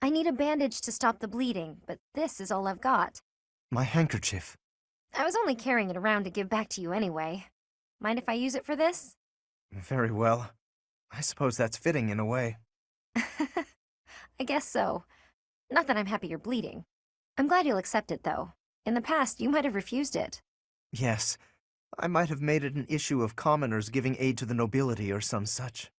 I need a bandage to stop the bleeding, but this is all I've got. My handkerchief. I was only carrying it around to give back to you anyway. Mind if I use it for this? Very well. I suppose that's fitting in a way. I guess so. Not that I'm happy you're bleeding. I'm glad you'll accept it, though. In the past, you might have refused it. Yes. I might have made it an issue of commoners giving aid to the nobility or some such.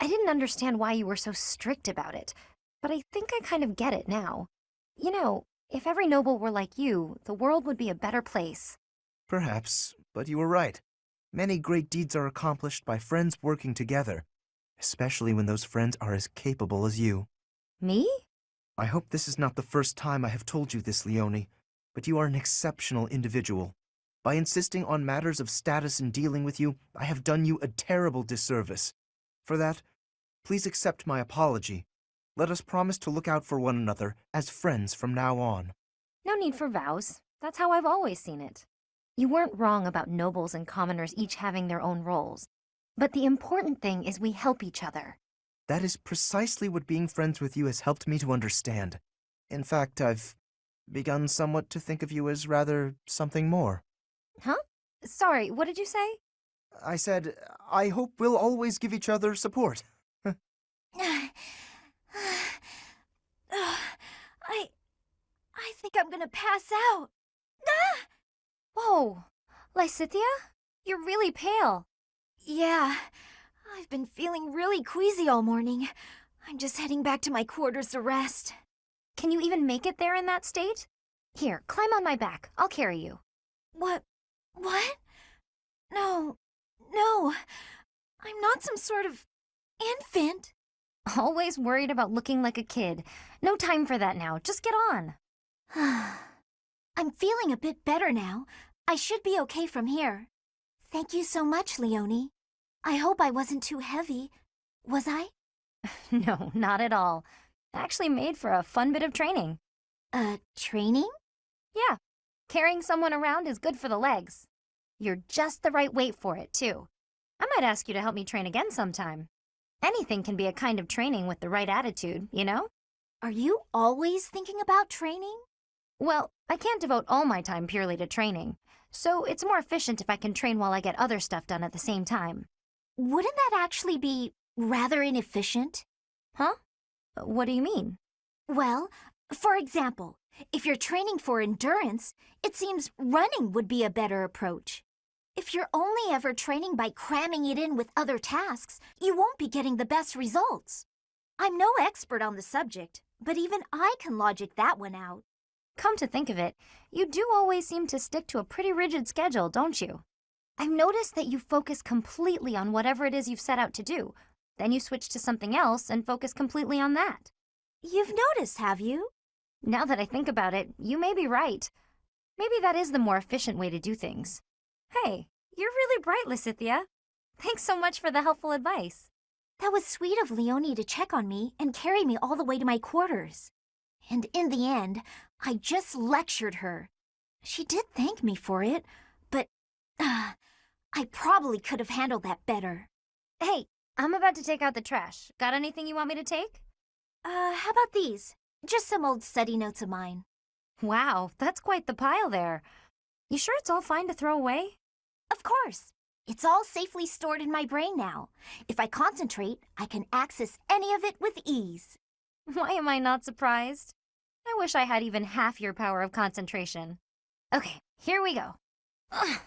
I didn't understand why you were so strict about it, but I think I kind of get it now. You know, if every noble were like you, the world would be a better place. Perhaps, but you were right. Many great deeds are accomplished by friends working together, especially when those friends are as capable as you. Me? I hope this is not the first time I have told you this, Leonie, but you are an exceptional individual. By insisting on matters of status in dealing with you, I have done you a terrible disservice. For that, please accept my apology. Let us promise to look out for one another as friends from now on. No need for vows. That's how I've always seen it. You weren't wrong about nobles and commoners each having their own roles. But the important thing is we help each other. That is precisely what being friends with you has helped me to understand. In fact, I've begun somewhat to think of you as rather something more. Huh? Sorry, what did you say? I said, I hope we'll always give each other support. I think I'm gonna pass out. Whoa, Lysithea? You're really pale. Yeah, I've been feeling really queasy all morning. I'm just heading back to my quarters to rest. Can you even make it there in that state? Here, climb on my back. I'll carry you. What? No. I'm not some sort of infant. Always worried about looking like a kid. No time for that now. Just get on. I'm feeling a bit better now. I should be okay from here. Thank you so much, Leonie. I hope I wasn't too heavy. Was I? No, not at all. Actually made for a fun bit of training. Training? Yeah. Carrying someone around is good for the legs. You're just the right weight for it, too. I might ask you to help me train again sometime. Anything can be a kind of training with the right attitude, you know? Are you always thinking about training? Well, I can't devote all my time purely to training, so it's more efficient if I can train while I get other stuff done at the same time. Wouldn't that actually be rather inefficient? Huh? What do you mean? Well, for example, if you're training for endurance, it seems running would be a better approach. If you're only ever training by cramming it in with other tasks, you won't be getting the best results. I'm no expert on the subject, but even I can logic that one out. Come to think of it, you do always seem to stick to a pretty rigid schedule, don't you? I've noticed that you focus completely on whatever it is you've set out to do. Then you switch to something else and focus completely on that. You've noticed, have you? Now that I think about it, you may be right. Maybe that is the more efficient way to do things. Hey, you're really bright, Lysithea. Thanks so much for the helpful advice. That was sweet of Leonie to check on me and carry me all the way to my quarters. And in the end, I just lectured her. She did thank me for it, but I probably could have handled that better. Hey, I'm about to take out the trash. Got anything you want me to take? How about these? Just some old study notes of mine. Wow, that's quite the pile there. You sure it's all fine to throw away? Of course. It's all safely stored in my brain now. If I concentrate, I can access any of it with ease. Why am I not surprised? I wish I had even half your power of concentration. Okay, here we go. Ugh,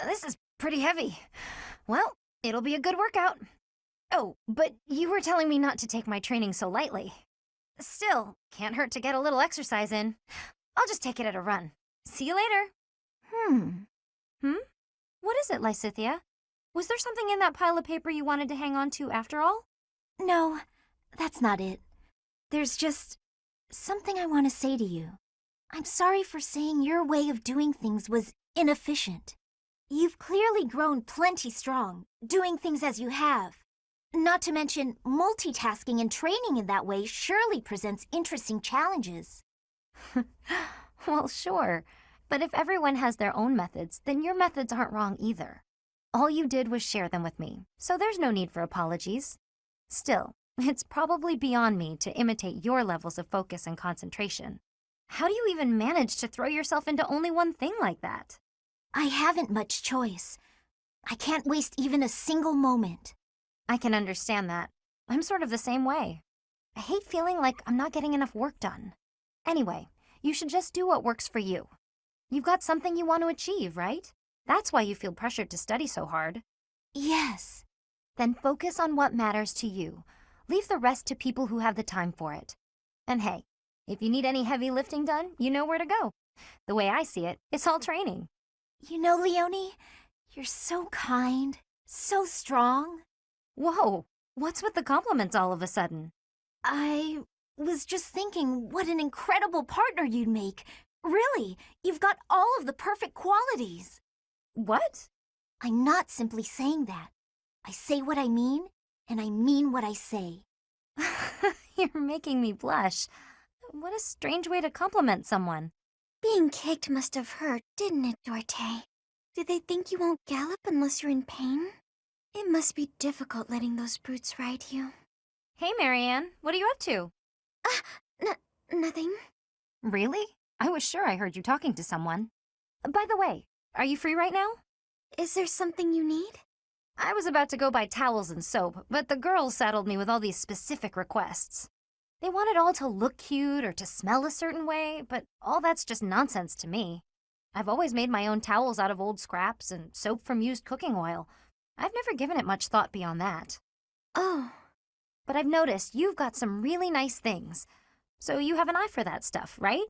this is pretty heavy. Well, it'll be a good workout. Oh, but you were telling me not to take my training so lightly. Still, can't hurt to get a little exercise in. I'll just take it at a run. See you later. What is it, Lysithia? Was there something in that pile of paper you wanted to hang on to after all? No, that's not it. There's just something I want to say to you. I'm sorry for saying your way of doing things was inefficient. You've clearly grown plenty strong, doing things as you have. Not to mention, multitasking and training in that way surely presents interesting challenges. Well, sure. But if everyone has their own methods, then your methods aren't wrong either. All you did was share them with me, so there's no need for apologies. Still, it's probably beyond me to imitate your levels of focus and concentration. How do you even manage to throw yourself into only one thing like that? I haven't much choice. I can't waste even a single moment. I can understand that. I'm sort of the same way. I hate feeling like I'm not getting enough work done. Anyway, you should just do what works for you. You've got something you want to achieve, right? That's why you feel pressured to study so hard. Yes. Then focus on what matters to you. Leave the rest to people who have the time for it. And hey, if you need any heavy lifting done, you know where to go. The way I see it, it's all training. You know, Leonie, you're so kind, so strong. Whoa, what's with the compliments all of a sudden? I was just thinking what an incredible partner you'd make. Really, you've got all of the perfect qualities. What? I'm not simply saying that. I say what I mean, and I mean what I say. You're making me blush. What a strange way to compliment someone. Being kicked must have hurt, didn't it, Dorte? Do they think you won't gallop unless you're in pain? It must be difficult letting those brutes ride you. Hey, Marianne, what are you up to? Nothing. Really? I was sure I heard you talking to someone. By the way, are you free right now? Is there something you need? I was about to go buy towels and soap, but the girls saddled me with all these specific requests. They want it all to look cute or to smell a certain way, but all that's just nonsense to me. I've always made my own towels out of old scraps and soap from used cooking oil. I've never given it much thought beyond that. Oh. But I've noticed you've got some really nice things. So you have an eye for that stuff, right?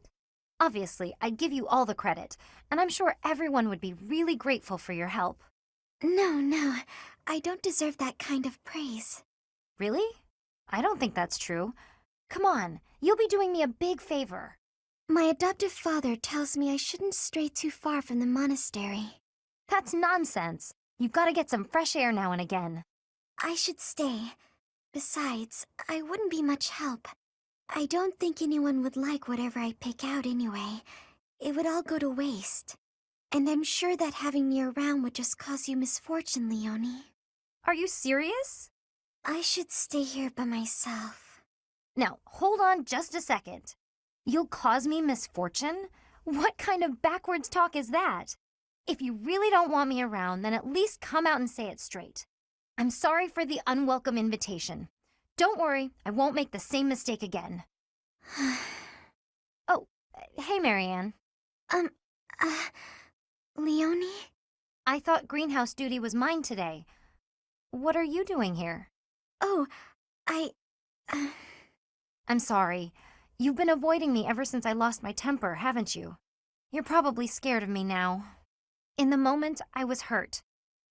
Obviously, I'd give you all the credit, and I'm sure everyone would be really grateful for your help. No, I don't deserve that kind of praise. Really? I don't think that's true. Come on, you'll be doing me a big favor. My adoptive father tells me I shouldn't stray too far from the monastery. That's nonsense. You've got to get some fresh air now and again. I should stay. Besides, I wouldn't be much help. I don't think anyone would like whatever I pick out anyway. It would all go to waste. And I'm sure that having me around would just cause you misfortune, Leonie. Are you serious? I should stay here by myself. Now, hold on just a second. You'll cause me misfortune? What kind of backwards talk is that? If you really don't want me around, then at least come out and say it straight. I'm sorry for the unwelcome invitation. Don't worry, I won't make the same mistake again. Oh, hey, Marianne. Leonie? I thought greenhouse duty was mine today. What are you doing here? Oh, I'm sorry. You've been avoiding me ever since I lost my temper, haven't you? You're probably scared of me now. In the moment, I was hurt.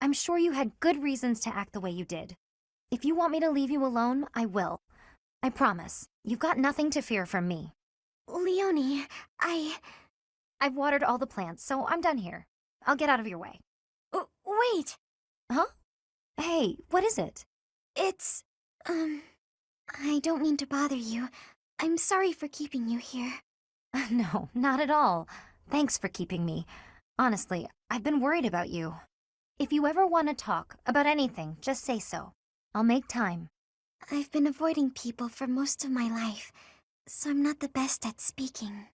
I'm sure you had good reasons to act the way you did. If you want me to leave you alone, I will. I promise. You've got nothing to fear from me. Leonie, I've watered all the plants, so I'm done here. I'll get out of your way. Wait! Huh? Hey, what is it? It's, I don't mean to bother you, I'm sorry for keeping you here. No, not at all. Thanks for keeping me. Honestly, I've been worried about you. If you ever want to talk about anything, just say so. I'll make time. I've been avoiding people for most of my life, so I'm not the best at speaking.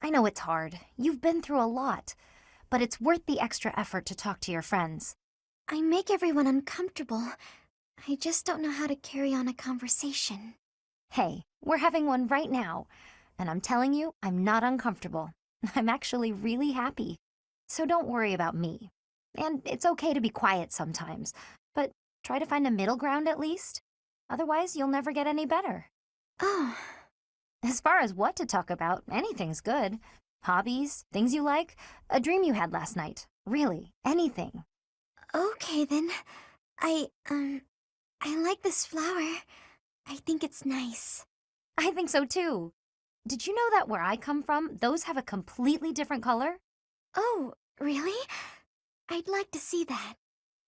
I know it's hard. You've been through a lot. But it's worth the extra effort to talk to your friends. I make everyone uncomfortable. I just don't know how to carry on a conversation. Hey, we're having one right now. And I'm telling you, I'm not uncomfortable. I'm actually really happy. So don't worry about me. And it's okay to be quiet sometimes, but try to find a middle ground at least. Otherwise, you'll never get any better. Oh, As far as what to talk about, anything's good. Hobbies, things you like, a dream you had last night. Really, anything. okay then. I like this flower. I think it's nice. I think so too. Did you know that where I come from, those have a completely different color? Oh, really? I'd like to see that.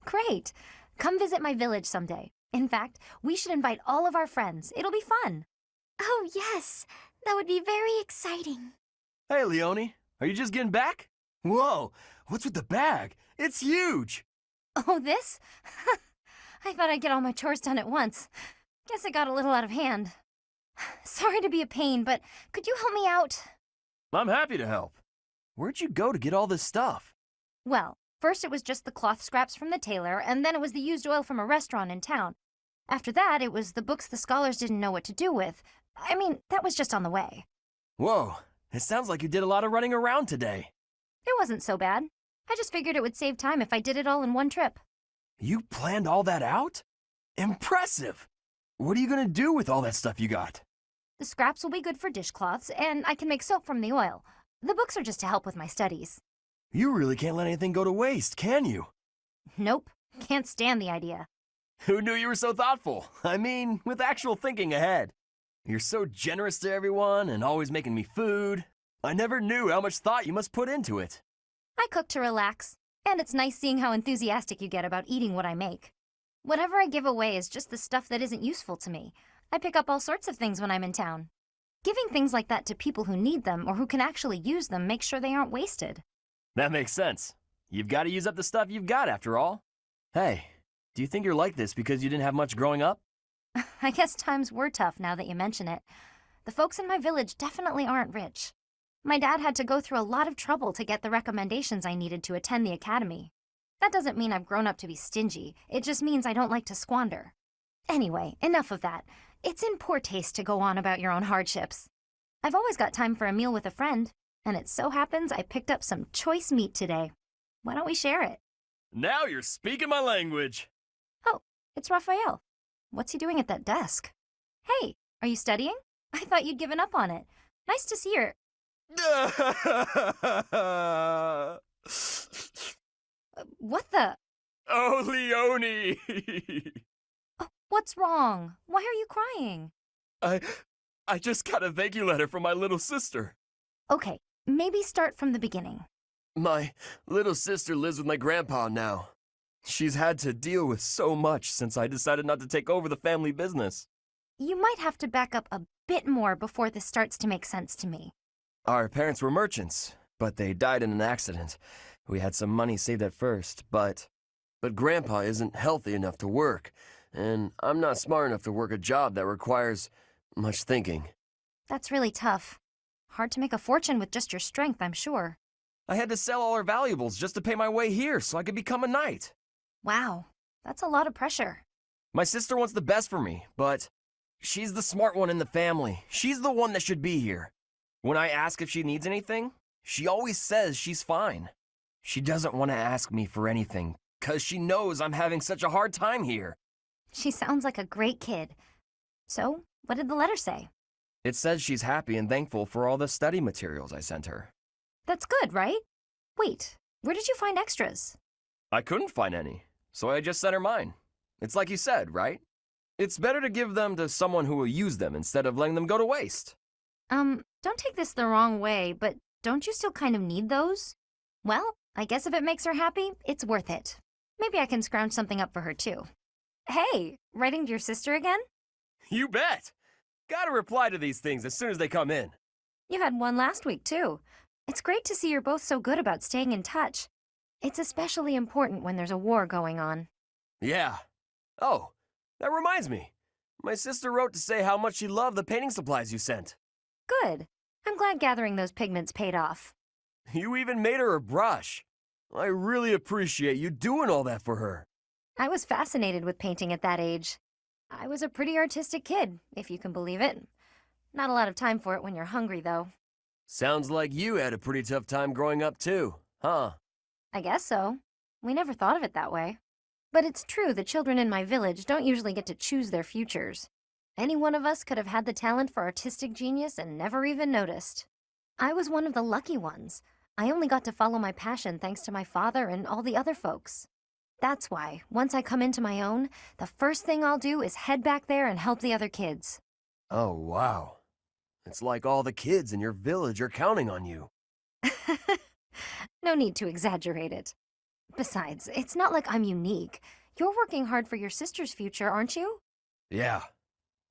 Great. Come visit my village someday. In fact, we should invite all of our friends. It'll be fun. Oh, yes. That would be very exciting. Hey, Leone. Are you just getting back? Whoa, what's with the bag? It's huge! Oh, this? I thought I'd get all my chores done at once. Guess it got a little out of hand. Sorry to be a pain, but could you help me out? I'm happy to help. Where'd you go to get all this stuff? Well, first it was just the cloth scraps from the tailor, and then it was the used oil from a restaurant in town. After that, it was the books the scholars didn't know what to do with. I mean, that was just on the way. Whoa, it sounds like you did a lot of running around today. It wasn't so bad. I just figured it would save time if I did it all in one trip. You planned all that out? Impressive! What are you gonna do with all that stuff you got? The scraps will be good for dishcloths, and I can make soap from the oil. The books are just to help with my studies. You really can't let anything go to waste, can you? Nope, can't stand the idea. Who knew you were so thoughtful? I mean, with actual thinking ahead. You're so generous to everyone and always making me food. I never knew how much thought you must put into it. I cook to relax, and it's nice seeing how enthusiastic you get about eating what I make. Whatever I give away is just the stuff that isn't useful to me. I pick up all sorts of things when I'm in town. Giving things like that to people who need them or who can actually use them makes sure they aren't wasted. That makes sense. You've got to use up the stuff you've got after all. Hey, do you think you're like this because you didn't have much growing up? I guess times were tough now that you mention it. The folks in my village definitely aren't rich. My dad had to go through a lot of trouble to get the recommendations I needed to attend the academy. That doesn't mean I've grown up to be stingy. It just means I don't like to squander. Anyway, enough of that. It's in poor taste to go on about your own hardships. I've always got time for a meal with a friend, and it so happens I picked up some choice meat today. Why don't we share it? Now you're speaking my language. Oh, it's Raphael. What's he doing at that desk? Hey, are you studying? I thought you'd given up on it. Nice to see your... What the... Oh, Leone! What's wrong? Why are you crying? I just got a thank you letter from my little sister. Okay, maybe start from the beginning. My little sister lives with my grandpa now. She's had to deal with so much since I decided not to take over the family business. You might have to back up a bit more before this starts to make sense to me. Our parents were merchants, but they died in an accident. We had some money saved at first, but Grandpa isn't healthy enough to work, and I'm not smart enough to work a job that requires much thinking. That's really tough. Hard to make a fortune with just your strength, I'm sure. I had to sell all our valuables just to pay my way here so I could become a knight. Wow, that's a lot of pressure. My sister wants the best for me, but she's the smart one in the family. She's the one that should be here. When I ask if she needs anything, she always says she's fine. She doesn't want to ask me for anything, 'cause she knows I'm having such a hard time here. She sounds like a great kid. So, what did the letter say? It says she's happy and thankful for all the study materials I sent her. That's good, right? Wait, where did you find extras? I couldn't find any, so I just sent her mine. It's like you said, right? It's better to give them to someone who will use them instead of letting them go to waste. Don't take this the wrong way, but don't you still kind of need those? Well, I guess if it makes her happy, it's worth it. Maybe I can scrounge something up for her too. Hey, writing to your sister again? You bet! Gotta reply to these things as soon as they come in. You had one last week, too. It's great to see you're both so good about staying in touch. It's especially important when there's a war going on. Yeah. Oh, that reminds me. My sister wrote to say how much she loved the painting supplies you sent. Good. I'm glad gathering those pigments paid off. You even made her a brush. I really appreciate you doing all that for her. I was fascinated with painting at that age. I was a pretty artistic kid, if you can believe it. Not a lot of time for it when you're hungry, though. Sounds like you had a pretty tough time growing up too, huh? I guess so. We never thought of it that way. But it's true the children in my village don't usually get to choose their futures. Any one of us could have had the talent for artistic genius and never even noticed. I was one of the lucky ones. I only got to follow my passion thanks to my father and all the other folks. That's why, once I come into my own, the first thing I'll do is head back there and help the other kids. Oh, wow. It's like all the kids in your village are counting on you. No need to exaggerate it. Besides, it's not like I'm unique. You're working hard for your sister's future, aren't you? Yeah.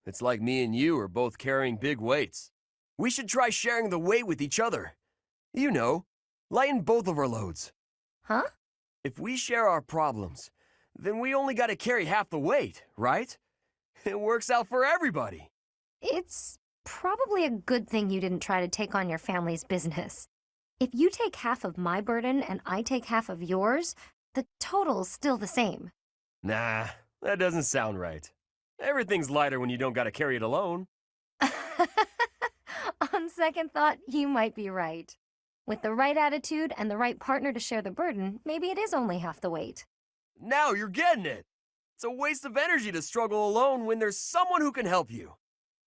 It's like me and you are both carrying big weights. We should try sharing the weight with each other. You know, lighten both of our loads. Huh? If we share our problems, then we only got to carry half the weight, right? It works out for everybody. It's probably a good thing you didn't try to take on your family's business. If you take half of my burden and I take half of yours, the total's still the same. Nah, that doesn't sound right. Everything's lighter when you don't got to carry it alone. On second thought, you might be right. With the right attitude and the right partner to share the burden, maybe it is only half the weight. Now you're getting it. It's a waste of energy to struggle alone when there's someone who can help you.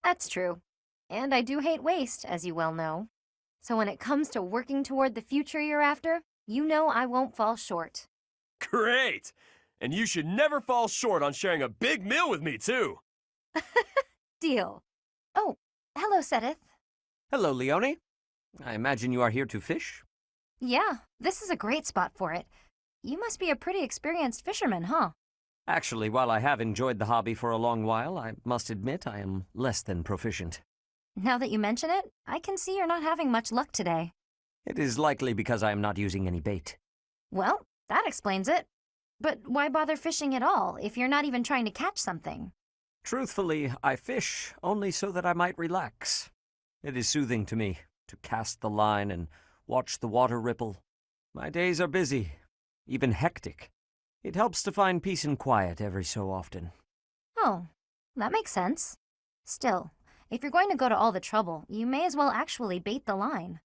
That's true. And I do hate waste, as you well know. So when it comes to working toward the future you're after, you know I won't fall short. Great! And you should never fall short on sharing a big meal with me, too. Deal. Oh, hello, Sedith. Hello, Leone. I imagine you are here to fish? Yeah, this is a great spot for it. You must be a pretty experienced fisherman, huh? Actually, while I have enjoyed the hobby for a long while, I must admit I am less than proficient. Now that you mention it, I can see you're not having much luck today. It is likely because I am not using any bait. Well, that explains it. But why bother fishing at all if you're not even trying to catch something? Truthfully, I fish only so that I might relax. It is soothing to me to cast the line and watch the water ripple. My days are busy, even hectic. It helps to find peace and quiet every so often. Oh, that makes sense. Still, if you're going to go to all the trouble, you may as well actually bait the line.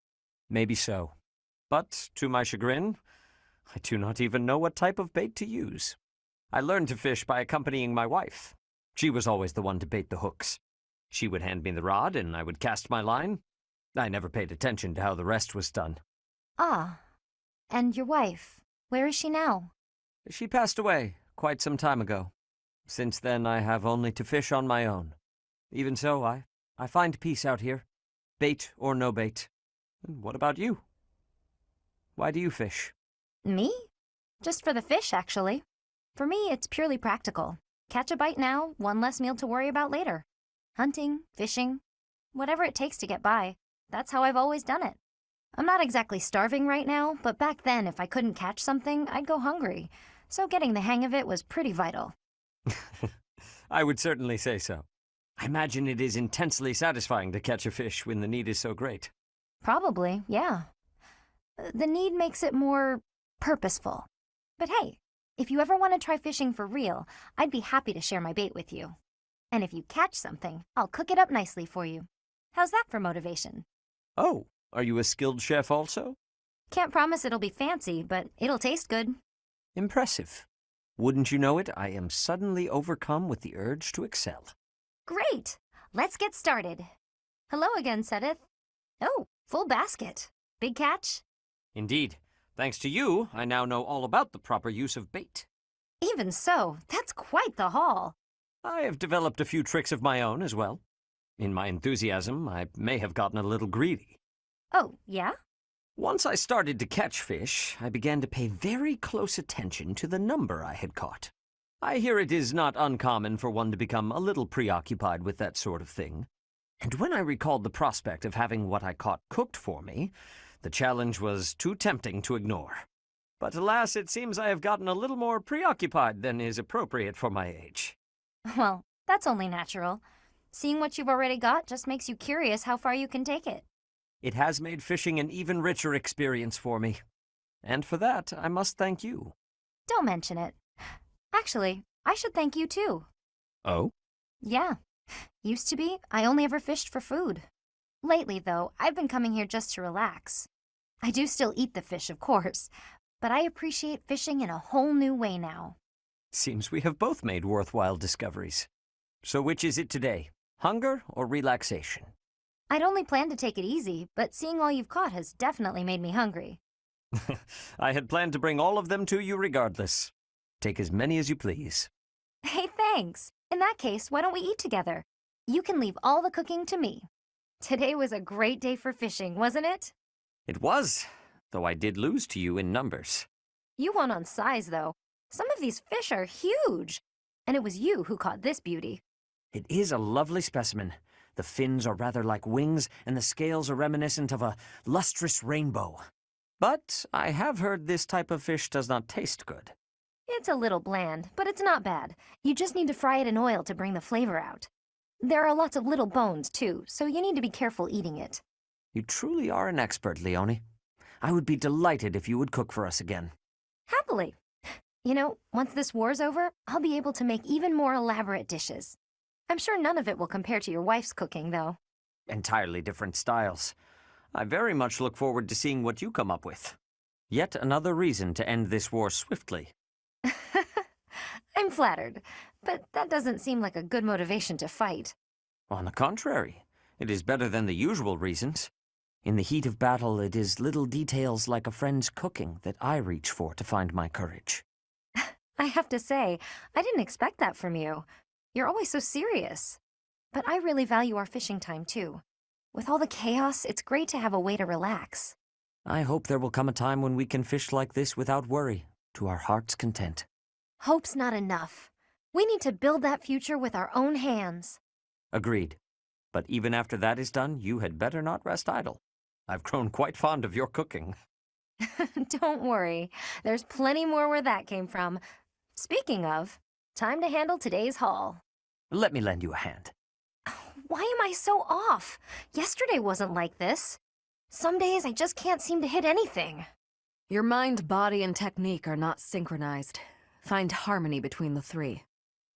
Maybe so. But, to my chagrin, I do not even know what type of bait to use. I learned to fish by accompanying my wife. She was always the one to bait the hooks. She would hand me the rod, and I would cast my line. I never paid attention to how the rest was done. Ah, and your wife, where is she now? She passed away quite some time ago. Since then, I have only to fish on my own. Even so, I find peace out here, bait or no bait. And what about you? Why do you fish? Me? Just for the fish, actually. For me, it's purely practical. Catch a bite now, one less meal to worry about later. Hunting, fishing, whatever it takes to get by. That's how I've always done it. I'm not exactly starving right now, but back then if I couldn't catch something, I'd go hungry. So getting the hang of it was pretty vital. I would certainly say so. I imagine it is intensely satisfying to catch a fish when the need is so great. Probably, yeah. The need makes it more purposeful. But hey, if you ever want to try fishing for real, I'd be happy to share my bait with you. And if you catch something, I'll cook it up nicely for you. How's that for motivation? Oh, are you a skilled chef also? Can't promise it'll be fancy, but it'll taste good. Impressive. Wouldn't you know it, I am suddenly overcome with the urge to excel. Great! Let's get started. Hello again, Sedith. Oh, full basket. Big catch? Indeed. Thanks to you, I now know all about the proper use of bait. Even so, that's quite the haul. I have developed a few tricks of my own as well. In my enthusiasm, I may have gotten a little greedy. Oh, yeah? Once I started to catch fish, I began to pay very close attention to the number I had caught. I hear it is not uncommon for one to become a little preoccupied with that sort of thing. And when I recalled the prospect of having what I caught cooked for me, the challenge was too tempting to ignore. But alas, it seems I have gotten a little more preoccupied than is appropriate for my age. Well, that's only natural. Seeing what you've already got just makes you curious how far you can take it. It has made fishing an even richer experience for me. And for that, I must thank you. Don't mention it. Actually, I should thank you too. Oh? Yeah. Used to be, I only ever fished for food. Lately, though, I've been coming here just to relax. I do still eat the fish, of course, but I appreciate fishing in a whole new way now. Seems we have both made worthwhile discoveries. So which is it today? Hunger or relaxation? I'd only planned to take it easy, but seeing all you've caught has definitely made me hungry. I had planned to bring all of them to you regardless. Take as many as you please. Hey, thanks. In that case, why don't we eat together? You can leave all the cooking to me. Today was a great day for fishing, wasn't it? It was, though I did lose to you in numbers. You won on size, though. Some of these fish are huge. And it was you who caught this beauty. It is a lovely specimen. The fins are rather like wings, and the scales are reminiscent of a lustrous rainbow. But I have heard this type of fish does not taste good. It's a little bland, but it's not bad. You just need to fry it in oil to bring the flavor out. There are lots of little bones, too, so you need to be careful eating it. You truly are an expert, Leone. I would be delighted if you would cook for us again. Happily. You know, once this war's over, I'll be able to make even more elaborate dishes. I'm sure none of it will compare to your wife's cooking, though. Entirely different styles. I very much look forward to seeing what you come up with. Yet another reason to end this war swiftly. I'm flattered, but that doesn't seem like a good motivation to fight. On the contrary, it is better than the usual reasons. In the heat of battle, it is little details like a friend's cooking that I reach for to find my courage. I have to say, I didn't expect that from you. You're always so serious. But I really value our fishing time, too. With all the chaos, it's great to have a way to relax. I hope there will come a time when we can fish like this without worry, to our heart's content. Hope's not enough. We need to build that future with our own hands. Agreed. But even after that is done, you had better not rest idle. I've grown quite fond of your cooking. Don't worry. There's plenty more where that came from. Speaking of, time to handle today's haul. Let me lend you a hand. Why am I so off? Yesterday wasn't like this. Some days I just can't seem to hit anything. Your mind, body, and technique are not synchronized. Find harmony between the three.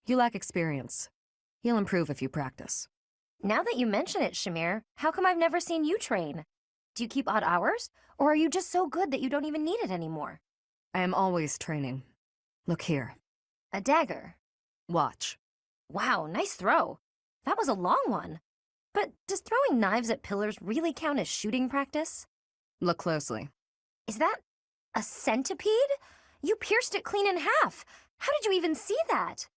You lack experience. You'll improve if you practice. Now that you mention it, Shamir, how come I've never seen you train? Do you keep odd hours? Or are you just so good that you don't even need it anymore? I am always training. Look here. A dagger. Watch. Wow, nice throw. That was a long one. But does throwing knives at pillars really count as shooting practice? Look closely. Is that a centipede? You pierced it clean in half. How did you even see that?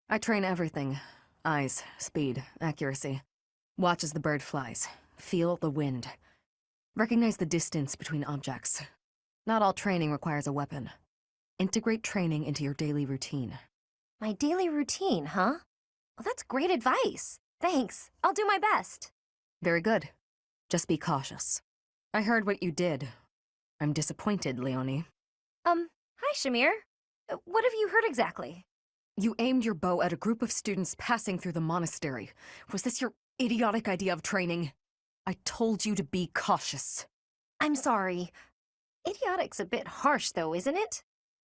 I train everything. Eyes, speed, accuracy. Watch as the bird flies. Feel the wind. Recognize the distance between objects. Not all training requires a weapon. Integrate training into your daily routine. My daily routine, huh? Well, that's great advice. Thanks. I'll do my best. Very good. Just be cautious. I heard what you did. I'm disappointed, Leone. Hi, Shamir. What have you heard exactly? You aimed your bow at a group of students passing through the monastery. Was this your idiotic idea of training? I told you to be cautious. I'm sorry. Idiotic's a bit harsh, though, isn't it?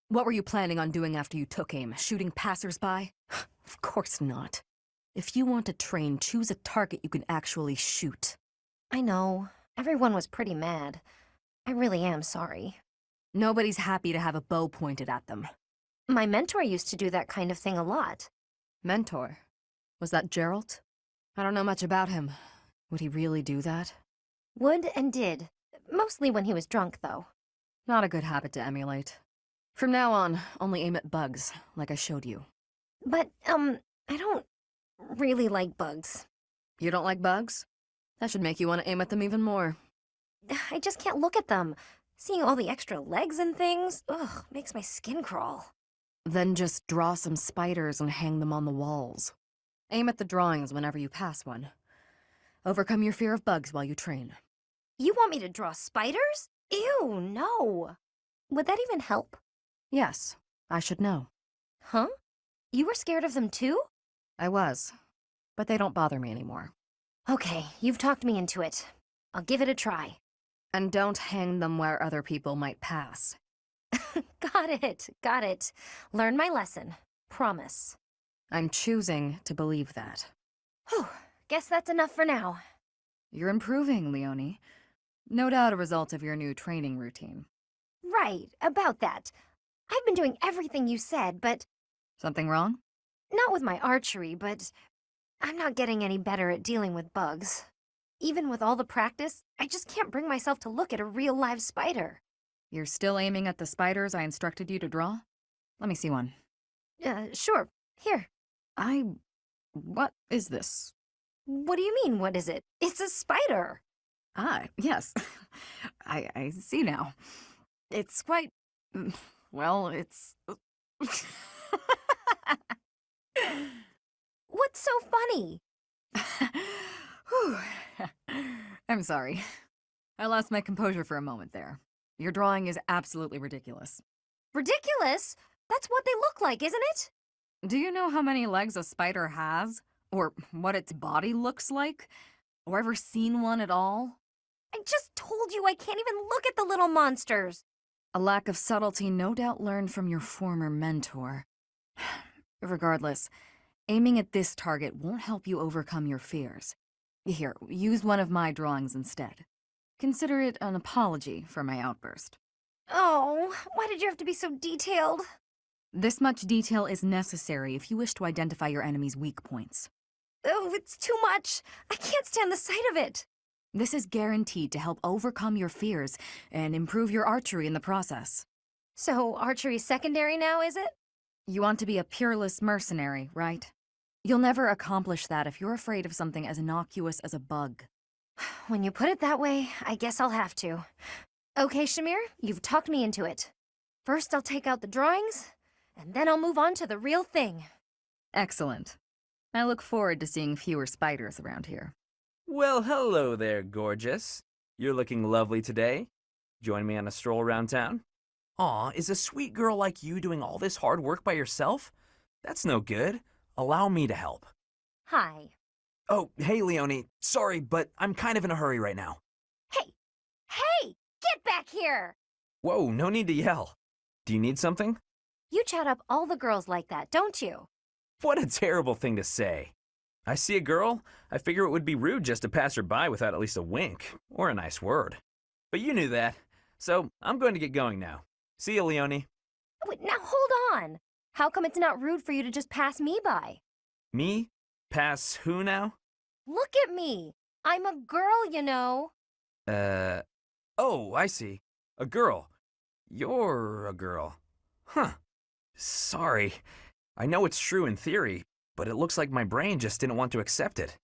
What were you planning on doing after you took aim? Shooting passersby? Of course not. If you want to train, choose a target you can actually shoot. I know. Everyone was pretty mad. I really am sorry. Nobody's happy to have a bow pointed at them. My mentor used to do that kind of thing a lot. Mentor? Was that Gerald? I don't know much about him. Would he really do that? Would and did. Mostly when he was drunk, though. Not a good habit to emulate. From now on, only aim at bugs, like I showed you. But, I don't really like bugs. You don't like bugs? That should make you want to aim at them even more. I just can't look at them. Seeing all the extra legs and things, makes my skin crawl. Then just draw some spiders and hang them on the walls. Aim at the drawings whenever you pass one. Overcome your fear of bugs while you train. You want me to draw spiders? Ew, no. Would that even help? Yes, I should know. Huh? You were scared of them too? I was, but they don't bother me anymore. Okay, you've talked me into it. I'll give it a try. And don't hang them where other people might pass. Got it. Learn my lesson. Promise. I'm choosing to believe that. Whew, guess that's enough for now. You're improving, Leonie. No doubt a result of your new training routine. Right, about that. I've been doing everything you said, but Something wrong? not with my archery, but I'm not getting any better at dealing with bugs. Even with all the practice, I just can't bring myself to look at a real live spider. You're still aiming at the spiders I instructed you to draw? Let me see one. Sure. Here. What is this? What do you mean, what is it? It's a spider. Ah, yes. I see now. It's quite... well, it's... What's so funny? Whew. I'm sorry. I lost my composure for a moment there. Your drawing is absolutely ridiculous. Ridiculous? That's what they look like, isn't it? Do you know how many legs a spider has? Or what its body looks like? Or ever seen one at all? I just told you I can't even look at the little monsters. A lack of subtlety no doubt learned from your former mentor. Regardless, aiming at this target won't help you overcome your fears. Here, use one of my drawings instead. Consider it an apology for my outburst. Oh, why did you have to be so detailed? This much detail is necessary if you wish to identify your enemy's weak points. Oh, it's too much. I can't stand the sight of it. This is guaranteed to help overcome your fears and improve your archery in the process. So, archery's secondary now, is it? You want to be a peerless mercenary, right? You'll never accomplish that if you're afraid of something as innocuous as a bug. When you put it that way, I guess I'll have to. Okay, Shamir, you've talked me into it. First, I'll take out the drawings, and then I'll move on to the real thing. Excellent. I look forward to seeing fewer spiders around here. Well, hello there, gorgeous. You're looking lovely today. Join me on a stroll around town? Aw, is a sweet girl like you doing all this hard work by yourself? That's no good. Allow me to help. Hi. Oh, hey, Leonie. Sorry, but I'm kind of in a hurry right now. Hey! Get back here! Whoa, no need to yell. Do you need something? You chat up all the girls like that, don't you? What a terrible thing to say. I see a girl, I figure it would be rude just to pass her by without at least a wink, or a nice word. But you knew that, so I'm going to get going now. See you, Leonie. Wait, now hold on. How come it's not rude for you to just pass me by? Me? Pass who now? Look at me. I'm a girl, you know. Oh, I see. A girl. You're a girl. Huh. Sorry. I know it's true in theory, but it looks like my brain just didn't want to accept it.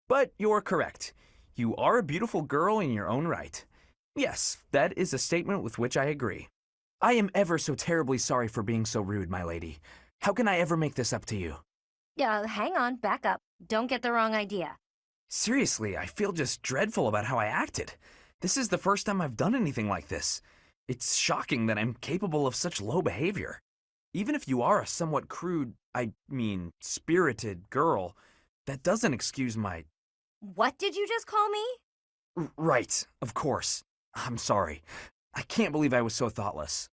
But you're correct. You are a beautiful girl in your own right. Yes, that is a statement with which I agree. I am ever so terribly sorry for being so rude, my lady. How can I ever make this up to you? Yeah, hang on, back up. Don't get the wrong idea. Seriously, I feel just dreadful about how I acted. This is the first time I've done anything like this. It's shocking that I'm capable of such low behavior. Even if you are a somewhat crude, spirited girl, that doesn't excuse my... What did you just call me? Right, of course. I'm sorry. I can't believe I was so thoughtless.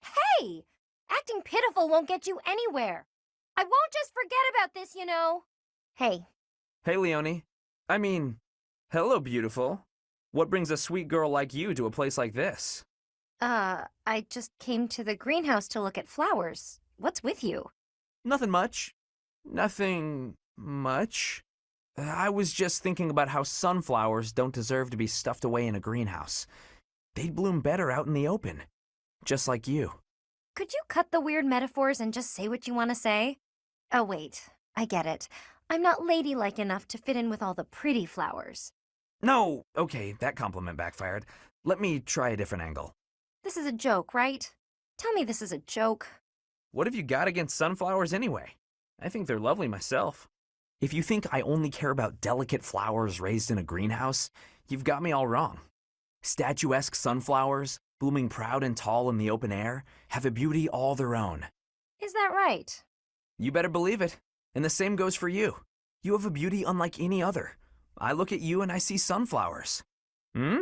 Hey! Acting pitiful won't get you anywhere. I won't just forget about this, you know. Hey. Hey, Leonie. Hello, beautiful. What brings a sweet girl like you to a place like this? I just came to the greenhouse to look at flowers. What's with you? Nothing much. Nothing much. I was just thinking about how sunflowers don't deserve to be stuffed away in a greenhouse. They'd bloom better out in the open. Just like you. Could you cut the weird metaphors and just say what you want to say? Oh, wait. I get it. I'm not ladylike enough to fit in with all the pretty flowers. No, okay, that compliment backfired. Let me try a different angle. This is a joke, right? Tell me this is a joke. What have you got against sunflowers anyway? I think they're lovely myself. If you think I only care about delicate flowers raised in a greenhouse, you've got me all wrong. Statuesque sunflowers, blooming proud and tall in the open air, have a beauty all their own. Is that right? You better believe it. And the same goes for you. You have a beauty unlike any other. I look at you and I see sunflowers. Hmm?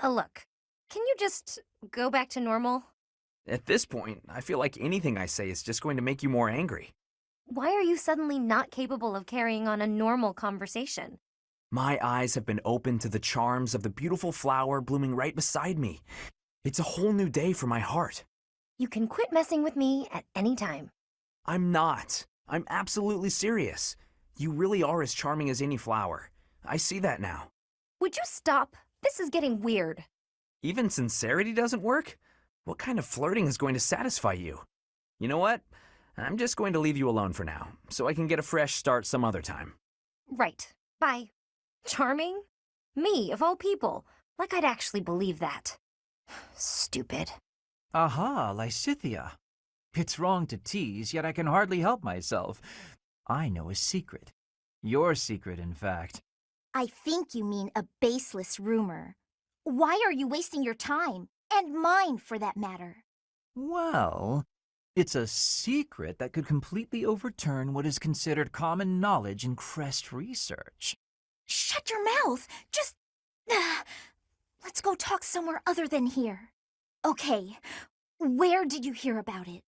Look, can you just go back to normal? At this point, I feel like anything I say is just going to make you more angry. Why are you suddenly not capable of carrying on a normal conversation? My eyes have been opened to the charms of the beautiful flower blooming right beside me. It's a whole new day for my heart. You can quit messing with me at any time. I'm not. I'm absolutely serious. You really are as charming as any flower. I see that now. Would you stop? This is getting weird. Even sincerity doesn't work? What kind of flirting is going to satisfy you? You know what? I'm just going to leave you alone for now, so I can get a fresh start some other time. Right. Bye. Charming? Me, of all people. Like I'd actually believe that. Stupid. Aha, Lysithea. It's wrong to tease, yet I can hardly help myself. I know a secret. Your secret, in fact. I think you mean a baseless rumor. Why are you wasting your time? And mine, for that matter. Well, it's a secret that could completely overturn what is considered common knowledge in crest research. Shut your mouth! Just... let's go talk somewhere other than here. Okay, where did you hear about it?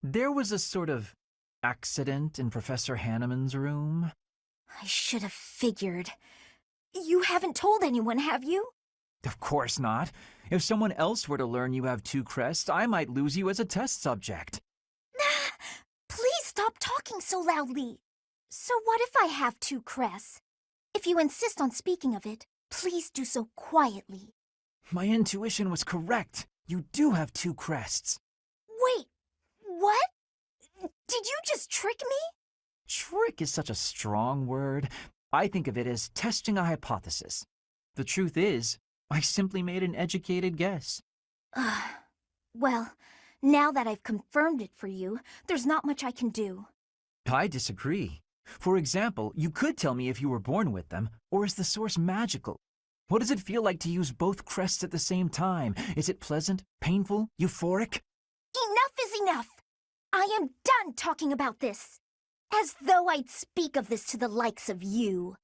There was a sort of accident in Professor Hanneman's room. I should have figured. You haven't told anyone, have you? Of course not. If someone else were to learn you have 2 crests, I might lose you as a test subject. Please stop talking so loudly. So what if I have 2 crests? If you insist on speaking of it, please do so quietly. My intuition was correct. You do have 2 crests. Wait, what? Did you just trick me? Trick is such a strong word. I think of it as testing a hypothesis. The truth is, I simply made an educated guess. Well, now that I've confirmed it for you, there's not much I can do. I disagree. For example, you could tell me if you were born with them, or is the source magical? What does it feel like to use both crests at the same time? Is it pleasant, painful, euphoric? Enough is enough! I am done talking about this. As though I'd speak of this to the likes of you.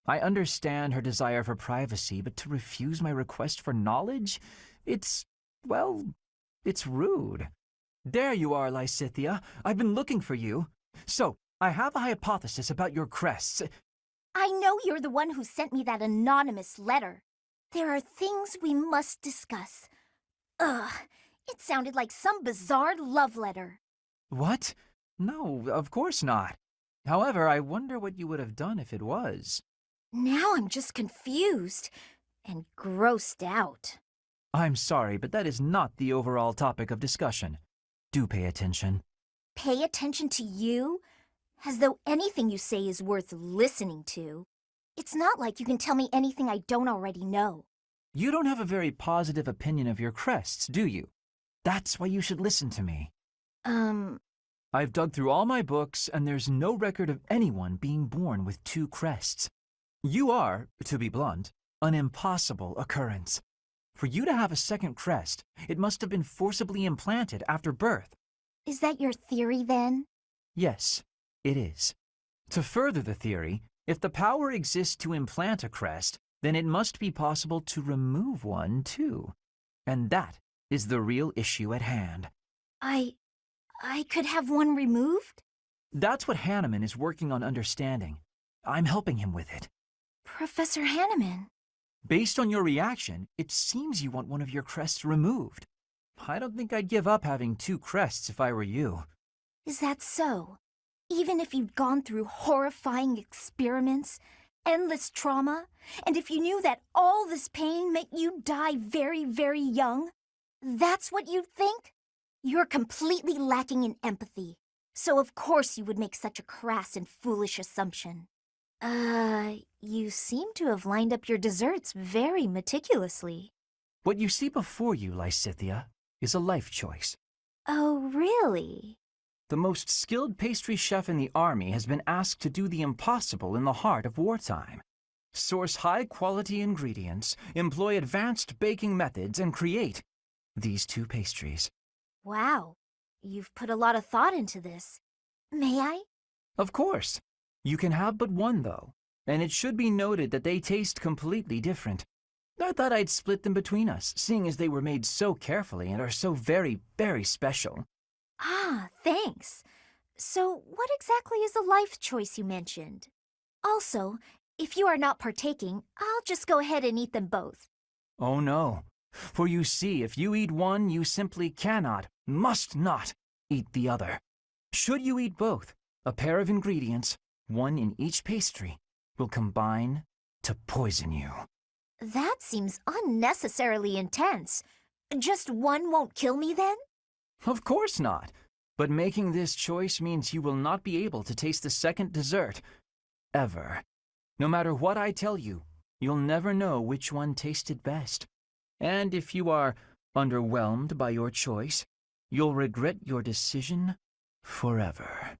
I understand her desire for privacy, but to refuse my request for knowledge? It's rude. There you are, Lysithea. I've been looking for you. So, I have a hypothesis about your crests. I know you're the one who sent me that anonymous letter. There are things we must discuss. It sounded like some bizarre love letter. What? No, of course not. However, I wonder what you would have done if it was. Now I'm just confused and grossed out. I'm sorry, but that is not the overall topic of discussion. Do pay attention. Pay attention to you? As though anything you say is worth listening to. It's not like you can tell me anything I don't already know. You don't have a very positive opinion of your crests, do you? That's why you should listen to me. I've dug through all my books, and there's no record of anyone being born with 2 crests. You are, to be blunt, an impossible occurrence. For you to have a second crest, it must have been forcibly implanted after birth. Is that your theory, then? Yes, it is. To further the theory, if the power exists to implant a crest, then it must be possible to remove one, too. And that is the real issue at hand. I could have one removed? That's what Hanneman is working on understanding. I'm helping him with it. Professor Hanneman. Based on your reaction, it seems you want one of your crests removed. I don't think I'd give up having 2 crests if I were you. Is that so? Even if you'd gone through horrifying experiments, endless trauma, and if you knew that all this pain meant you'd die very, very young? That's what you'd think? You're completely lacking in empathy. So of course you would make such a crass and foolish assumption. You seem to have lined up your desserts very meticulously. What you see before you, Lysithea, is a life choice. Oh, really? The most skilled pastry chef in the army has been asked to do the impossible in the heart of wartime. Source high-quality ingredients, employ advanced baking methods, and create these two pastries. Wow, you've put a lot of thought into this. May I? Of course. You can have but one, though, and it should be noted that they taste completely different. I thought I'd split them between us, seeing as they were made so carefully and are so very, very special. Ah, thanks. So, what exactly is the life choice you mentioned? Also, if you are not partaking, I'll just go ahead and eat them both. Oh no. For you see, if you eat one, you simply cannot, must not, eat the other. Should you eat both, a pair of ingredients, one in each pastry, will combine to poison you. That seems unnecessarily intense. Just one won't kill me then? Of course not. But making this choice means you will not be able to taste the second dessert. Ever. No matter what I tell you, you'll never know which one tasted best. And if you are underwhelmed by your choice, you'll regret your decision forever.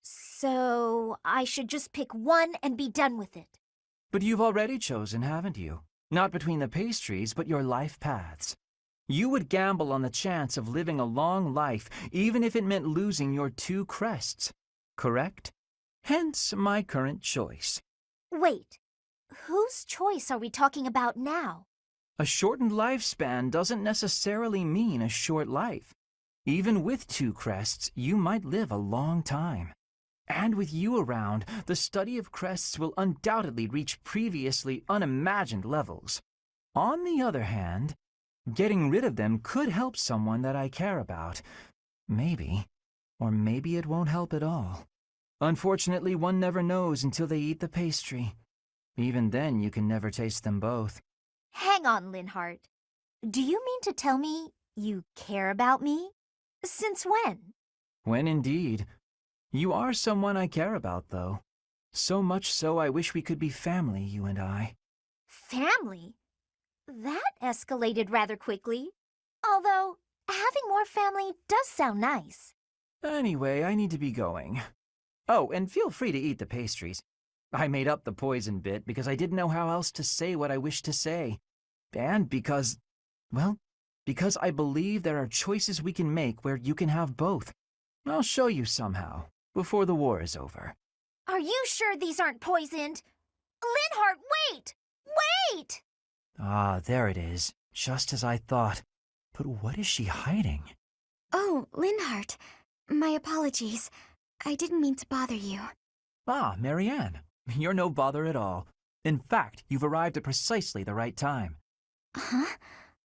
So, I should just pick one and be done with it. But you've already chosen, haven't you? Not between the pastries, but your life paths. You would gamble on the chance of living a long life, even if it meant losing your two crests. Correct? Hence my current choice. Wait, whose choice are we talking about now? A shortened lifespan doesn't necessarily mean a short life. Even with two crests, you might live a long time. And with you around, the study of crests will undoubtedly reach previously unimagined levels. On the other hand, getting rid of them could help someone that I care about. Maybe. Or maybe it won't help at all. Unfortunately, one never knows until they eat the pastry. Even then, you can never taste them both. Hang on, Linhart. Do you mean to tell me you care about me? Since when? When indeed. You are someone I care about, though. So much so I wish we could be family, you and I. Family? That escalated rather quickly. Although, having more family does sound nice. Anyway, I need to be going. Oh, and feel free to eat the pastries. I made up the poison bit because I didn't know how else to say what I wished to say. And because, well, because I believe there are choices we can make where you can have both. I'll show you somehow, before the war is over. Are you sure these aren't poisoned? Linhart, wait! Wait! Ah, there it is. Just as I thought. But what is she hiding? Oh, Linhart. My apologies. I didn't mean to bother you. Ah, Marianne. You're no bother at all. In fact, you've arrived at precisely the right time. Huh?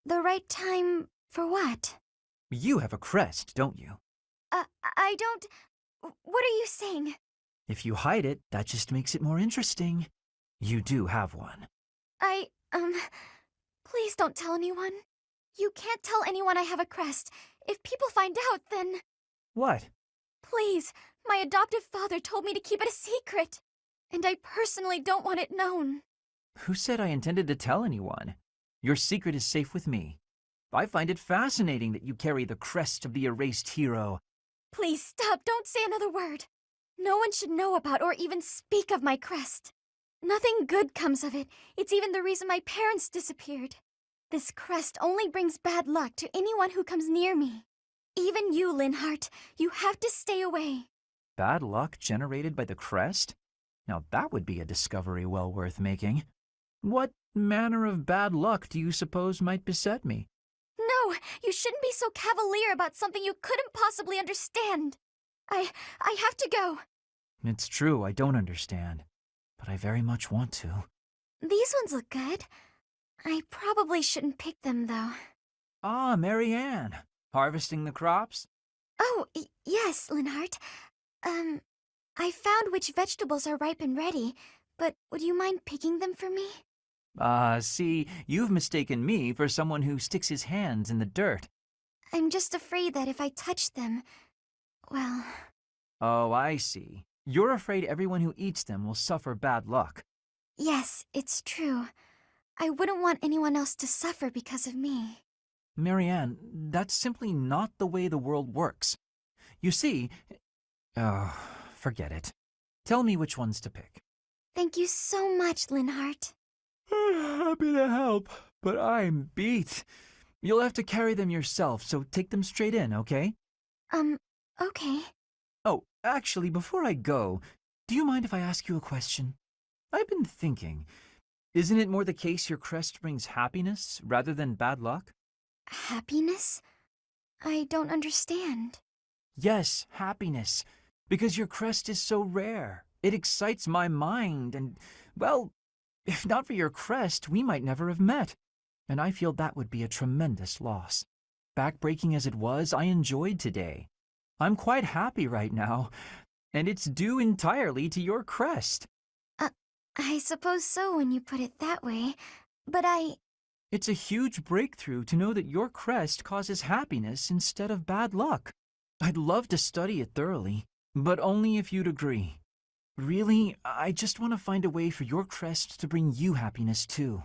The right time for what? You have a crest, don't you? I don't... What are you saying? If you hide it, that just makes it more interesting. You do have one. Please don't tell anyone. You can't tell anyone I have a crest. If people find out, then... What? Please, my adoptive father told me to keep it a secret. And I personally don't want it known. Who said I intended to tell anyone? Your secret is safe with me. I find it fascinating that you carry the crest of the erased hero. Please stop, don't say another word. No one should know about or even speak of my crest. Nothing good comes of it. It's even the reason my parents disappeared. This crest only brings bad luck to anyone who comes near me. Even you, Linhart, you have to stay away. Bad luck generated by the crest? Now that would be a discovery well worth making. What manner of bad luck do you suppose might beset me? No, you shouldn't be so cavalier about something you couldn't possibly understand. I have to go. It's true, I don't understand. But I very much want to. These ones look good. I probably shouldn't pick them, though. Ah, Marianne. Harvesting the crops? Oh, yes, Linhart. I found which vegetables are ripe and ready, but would you mind picking them for me? See, you've mistaken me for someone who sticks his hands in the dirt. I'm just afraid that if I touch them, well... Oh, I see. You're afraid everyone who eats them will suffer bad luck. Yes, it's true. I wouldn't want anyone else to suffer because of me. Marianne, that's simply not the way the world works. You see, Oh, forget it. Tell me which ones to pick. Thank you so much, Linhart. Happy to help, but I'm beat. You'll have to carry them yourself, so take them straight in, okay? Okay. Oh, actually, before I go, do you mind if I ask you a question? I've been thinking, isn't it more the case your crest brings happiness rather than bad luck? Happiness? I don't understand. Yes, happiness. Because your crest is so rare. It excites my mind, and, well, if not for your crest, we might never have met. And I feel that would be a tremendous loss. Backbreaking as it was, I enjoyed today. I'm quite happy right now, and it's due entirely to your crest. I suppose so when you put it that way, but It's a huge breakthrough to know that your crest causes happiness instead of bad luck. I'd love to study it thoroughly, but only if you'd agree. Really, I just want to find a way for your crest to bring you happiness too.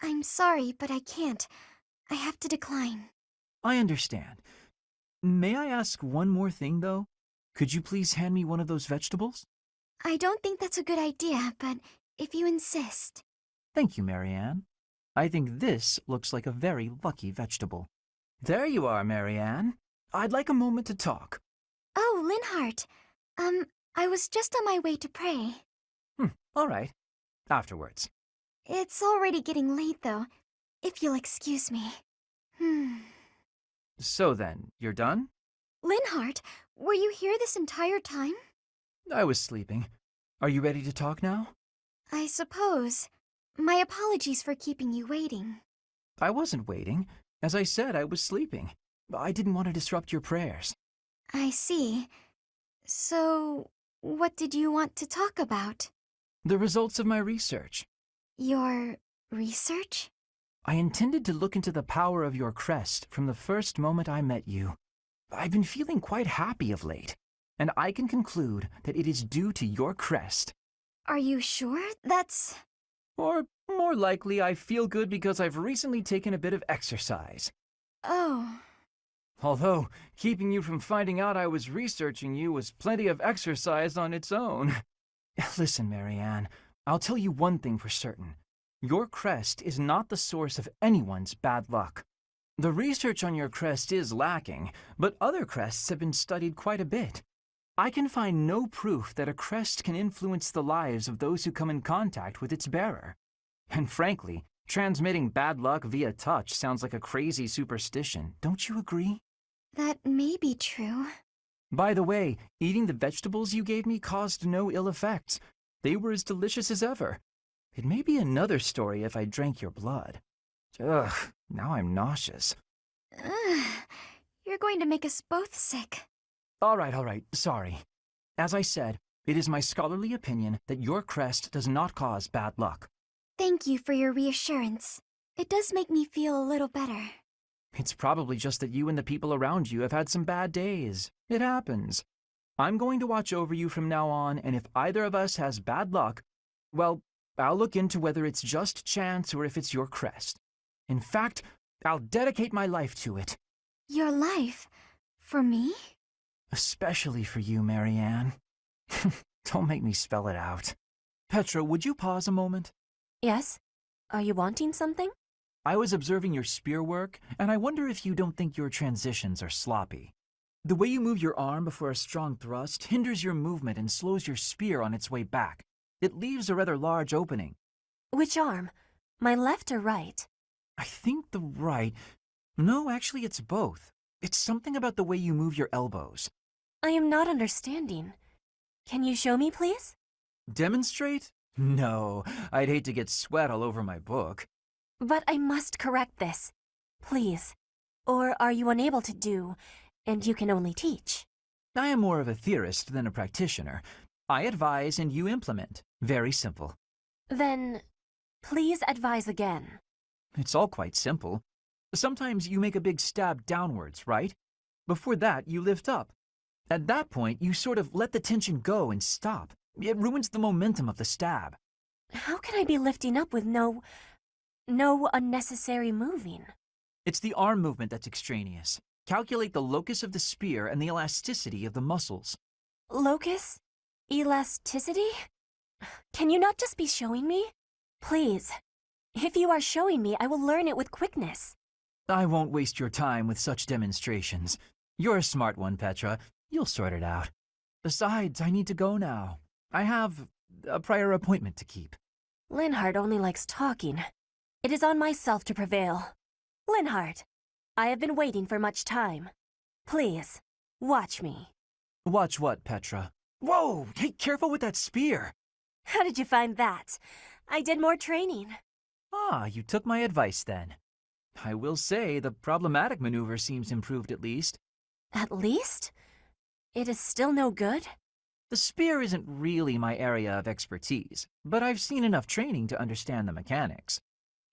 I'm sorry, but I can't. I have to decline. I understand. May I ask one more thing, though? Could you please hand me one of those vegetables? I don't think that's a good idea, but if you insist. Thank you, Marianne. I think this looks like a very lucky vegetable. There you are, Marianne. I'd like a moment to talk. Oh, Linhart. I was just on my way to pray. All right. Afterwards. It's already getting late, though, if you'll excuse me. So then, you're done? Linhart, were you here this entire time? I was sleeping. Are you ready to talk now? I suppose. My apologies for keeping you waiting. I wasn't waiting. As I said, I was sleeping. I didn't want to disrupt your prayers. I see. So, what did you want to talk about? The results of my research. Your research? I intended to look into the power of your crest from the first moment I met you. I've been feeling quite happy of late, and I can conclude that it is due to your crest. Are you sure? That's... Or, more likely, I feel good because I've recently taken a bit of exercise. Oh. Although, keeping you from finding out I was researching you was plenty of exercise on its own. Listen, Marianne, I'll tell you one thing for certain. Your crest is not the source of anyone's bad luck. The research on your crest is lacking, but other crests have been studied quite a bit. I can find no proof that a crest can influence the lives of those who come in contact with its bearer. And frankly, transmitting bad luck via touch sounds like a crazy superstition, don't you agree? That may be true. By the way, eating the vegetables you gave me caused no ill effects. They were as delicious as ever. It may be another story if I drank your blood. Ugh, now I'm nauseous. Ugh, you're going to make us both sick. All right, sorry. As I said, it is my scholarly opinion that your crest does not cause bad luck. Thank you for your reassurance. It does make me feel a little better. It's probably just that you and the people around you have had some bad days. It happens. I'm going to watch over you from now on, and if either of us has bad luck, well, I'll look into whether it's just chance or if it's your crest. In fact, I'll dedicate my life to it. Your life? For me? Especially for you, Marianne. Don't make me spell it out. Petra, would you pause a moment? Yes? Are you wanting something? I was observing your spear work, and I wonder if you don't think your transitions are sloppy. The way you move your arm before a strong thrust hinders your movement and slows your spear on its way back. It leaves a rather large opening. Which arm? My left or right? I think the right... No, actually it's both. It's something about the way you move your elbows. I am not understanding. Can you show me, please? Demonstrate? No, I'd hate to get sweat all over my book. But I must correct this. Please. Or are you unable to do, and you can only teach? I am more of a theorist than a practitioner. I advise and you implement. Very simple. Then, please advise again. It's all quite simple. Sometimes you make a big stab downwards, right? Before that, you lift up. At that point, you sort of let the tension go and stop. It ruins the momentum of the stab. How can I be lifting up with no unnecessary moving? It's the arm movement that's extraneous. Calculate the locus of the spear and the elasticity of the muscles. Locus? Elasticity? Can you not just be showing me? Please. If you are showing me, I will learn it with quickness. I won't waste your time with such demonstrations. You're a smart one, Petra. You'll sort it out. Besides, I need to go now. I have a prior appointment to keep. Linhardt only likes talking. It is on myself to prevail. Linhardt, I have been waiting for much time. Please, watch me. Watch what, Petra? Whoa! Hey, careful with that spear! How did you find that? I did more training. Ah, you took my advice then. I will say the problematic maneuver seems improved at least. At least? It is still no good? The spear isn't really my area of expertise, but I've seen enough training to understand the mechanics.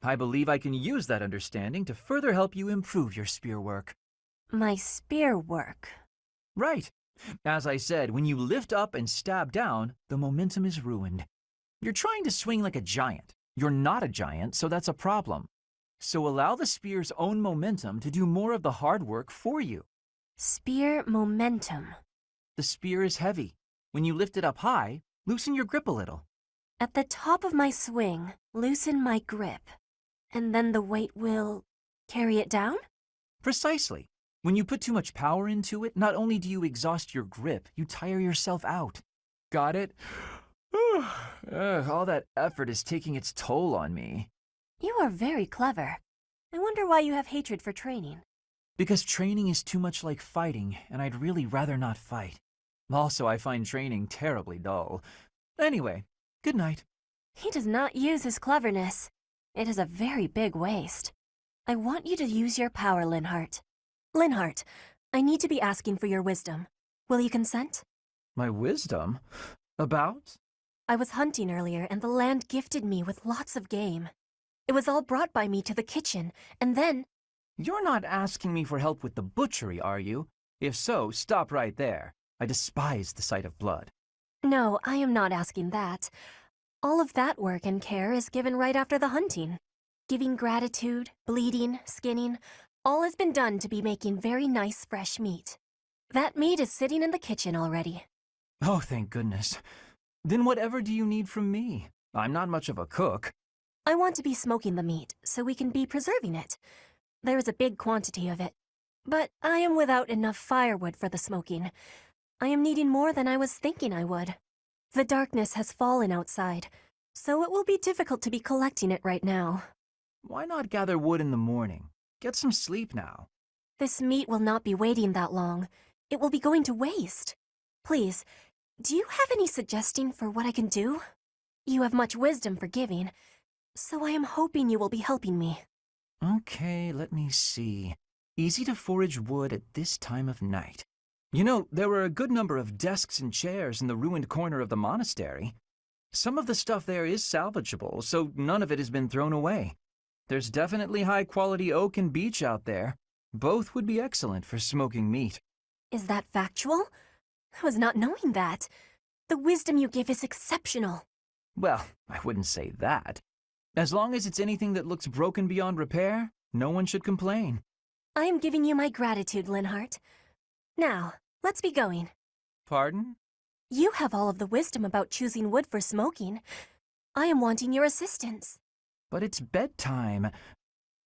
I believe I can use that understanding to further help you improve your spear work. My spear work. Right. As I said, when you lift up and stab down, the momentum is ruined. You're trying to swing like a giant. You're not a giant, so that's a problem. So allow the spear's own momentum to do more of the hard work for you. Spear momentum. The spear is heavy. When you lift it up high, loosen your grip a little. At the top of my swing, loosen my grip. And then the weight will carry it down? Precisely. When you put too much power into it, not only do you exhaust your grip, you tire yourself out. Got it? All that effort is taking its toll on me. You are very clever. I wonder why you have hatred for training. Because training is too much like fighting, and I'd really rather not fight. Also, I find training terribly dull. Anyway, good night. He does not use his cleverness. It is a very big waste. I want you to use your power, Linhardt. Linhardt, I need to be asking for your wisdom. Will you consent? My wisdom? About? I was hunting earlier, and the land gifted me with lots of game. It was all brought by me to the kitchen, and then... You're not asking me for help with the butchery, are you? If so, stop right there. I despise the sight of blood. No, I am not asking that. All of that work and care is given right after the hunting. Giving gratitude, bleeding, skinning, all has been done to be making very nice fresh meat. That meat is sitting in the kitchen already. Oh, thank goodness. Then whatever do you need from me? I'm not much of a cook. I want to be smoking the meat, so we can be preserving it. There is a big quantity of it. But I am without enough firewood for the smoking. I am needing more than I was thinking I would. The darkness has fallen outside, so it will be difficult to be collecting it right now. Why not gather wood in the morning? Get some sleep now. This meat will not be waiting that long. It will be going to waste. Please, do you have any suggestion for what I can do? You have much wisdom for giving, so I am hoping you will be helping me. Okay, let me see. Easy to forage wood at this time of night. You know, there were a good number of desks and chairs in the ruined corner of the monastery. Some of the stuff there is salvageable, so none of it has been thrown away. There's definitely high-quality oak and beech out there. Both would be excellent for smoking meat. Is that factual? I was not knowing that. The wisdom you give is exceptional. Well, I wouldn't say that. As long as it's anything that looks broken beyond repair, no one should complain. I am giving you my gratitude, Linhardt. Now, let's be going. Pardon? You have all of the wisdom about choosing wood for smoking. I am wanting your assistance. But it's bedtime.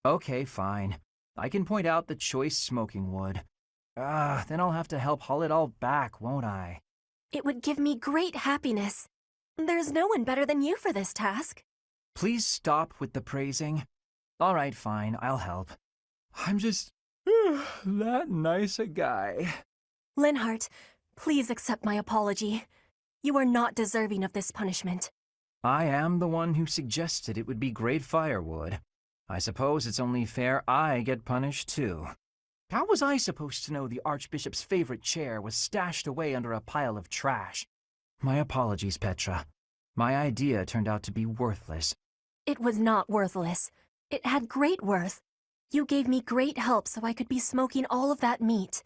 Okay, fine. I can point out the choice smoking wood. Then I'll have to help haul it all back, won't I? It would give me great happiness. There's no one better than you for this task. Please stop with the praising. All right, fine, I'll help. I'm just that nice a guy. Linhardt, please accept my apology. You are not deserving of this punishment. I am the one who suggested it would be great firewood. I suppose it's only fair I get punished too. How was I supposed to know the Archbishop's favorite chair was stashed away under a pile of trash? My apologies, Petra. My idea turned out to be worthless. It was not worthless. It had great worth. You gave me great help so I could be smoking all of that meat.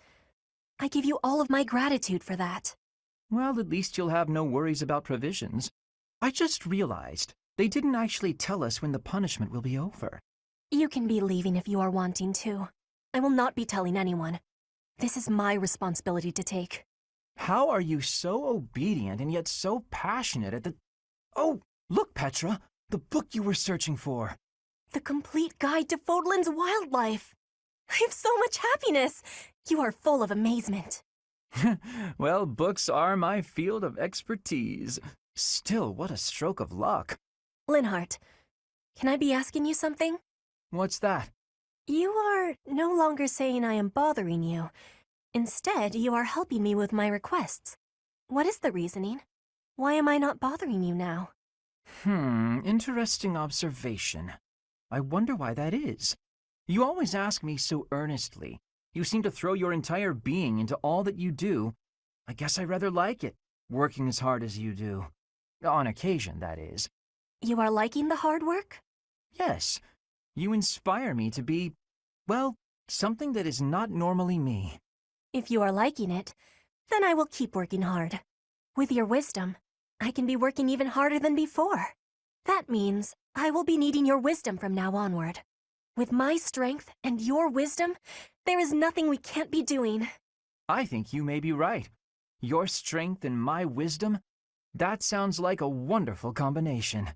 I give you all of my gratitude for that. Well, at least you'll have no worries about provisions. I just realized they didn't actually tell us when the punishment will be over. You can be leaving if you are wanting to. I will not be telling anyone. This is my responsibility to take. How are you so obedient and yet so passionate at the... Oh, look, Petra, the book you were searching for. The Complete Guide to Fodlan's Wildlife. I have so much happiness. You are full of amazement. Well, books are my field of expertise. Still, what a stroke of luck. Linhart, can I be asking you something? What's that? You are no longer saying I am bothering you. Instead, you are helping me with my requests. What is the reasoning? Why am I not bothering you now? Interesting observation. I wonder why that is. You always ask me so earnestly. You seem to throw your entire being into all that you do. I guess I rather like it, working as hard as you do. On occasion, that is. You are liking the hard work? Yes. You inspire me to be, well, something that is not normally me. If you are liking it, then I will keep working hard. With your wisdom, I can be working even harder than before. That means I will be needing your wisdom from now onward. With my strength and your wisdom, there is nothing we can't be doing. I think you may be right. Your strength and my wisdom, that sounds like a wonderful combination.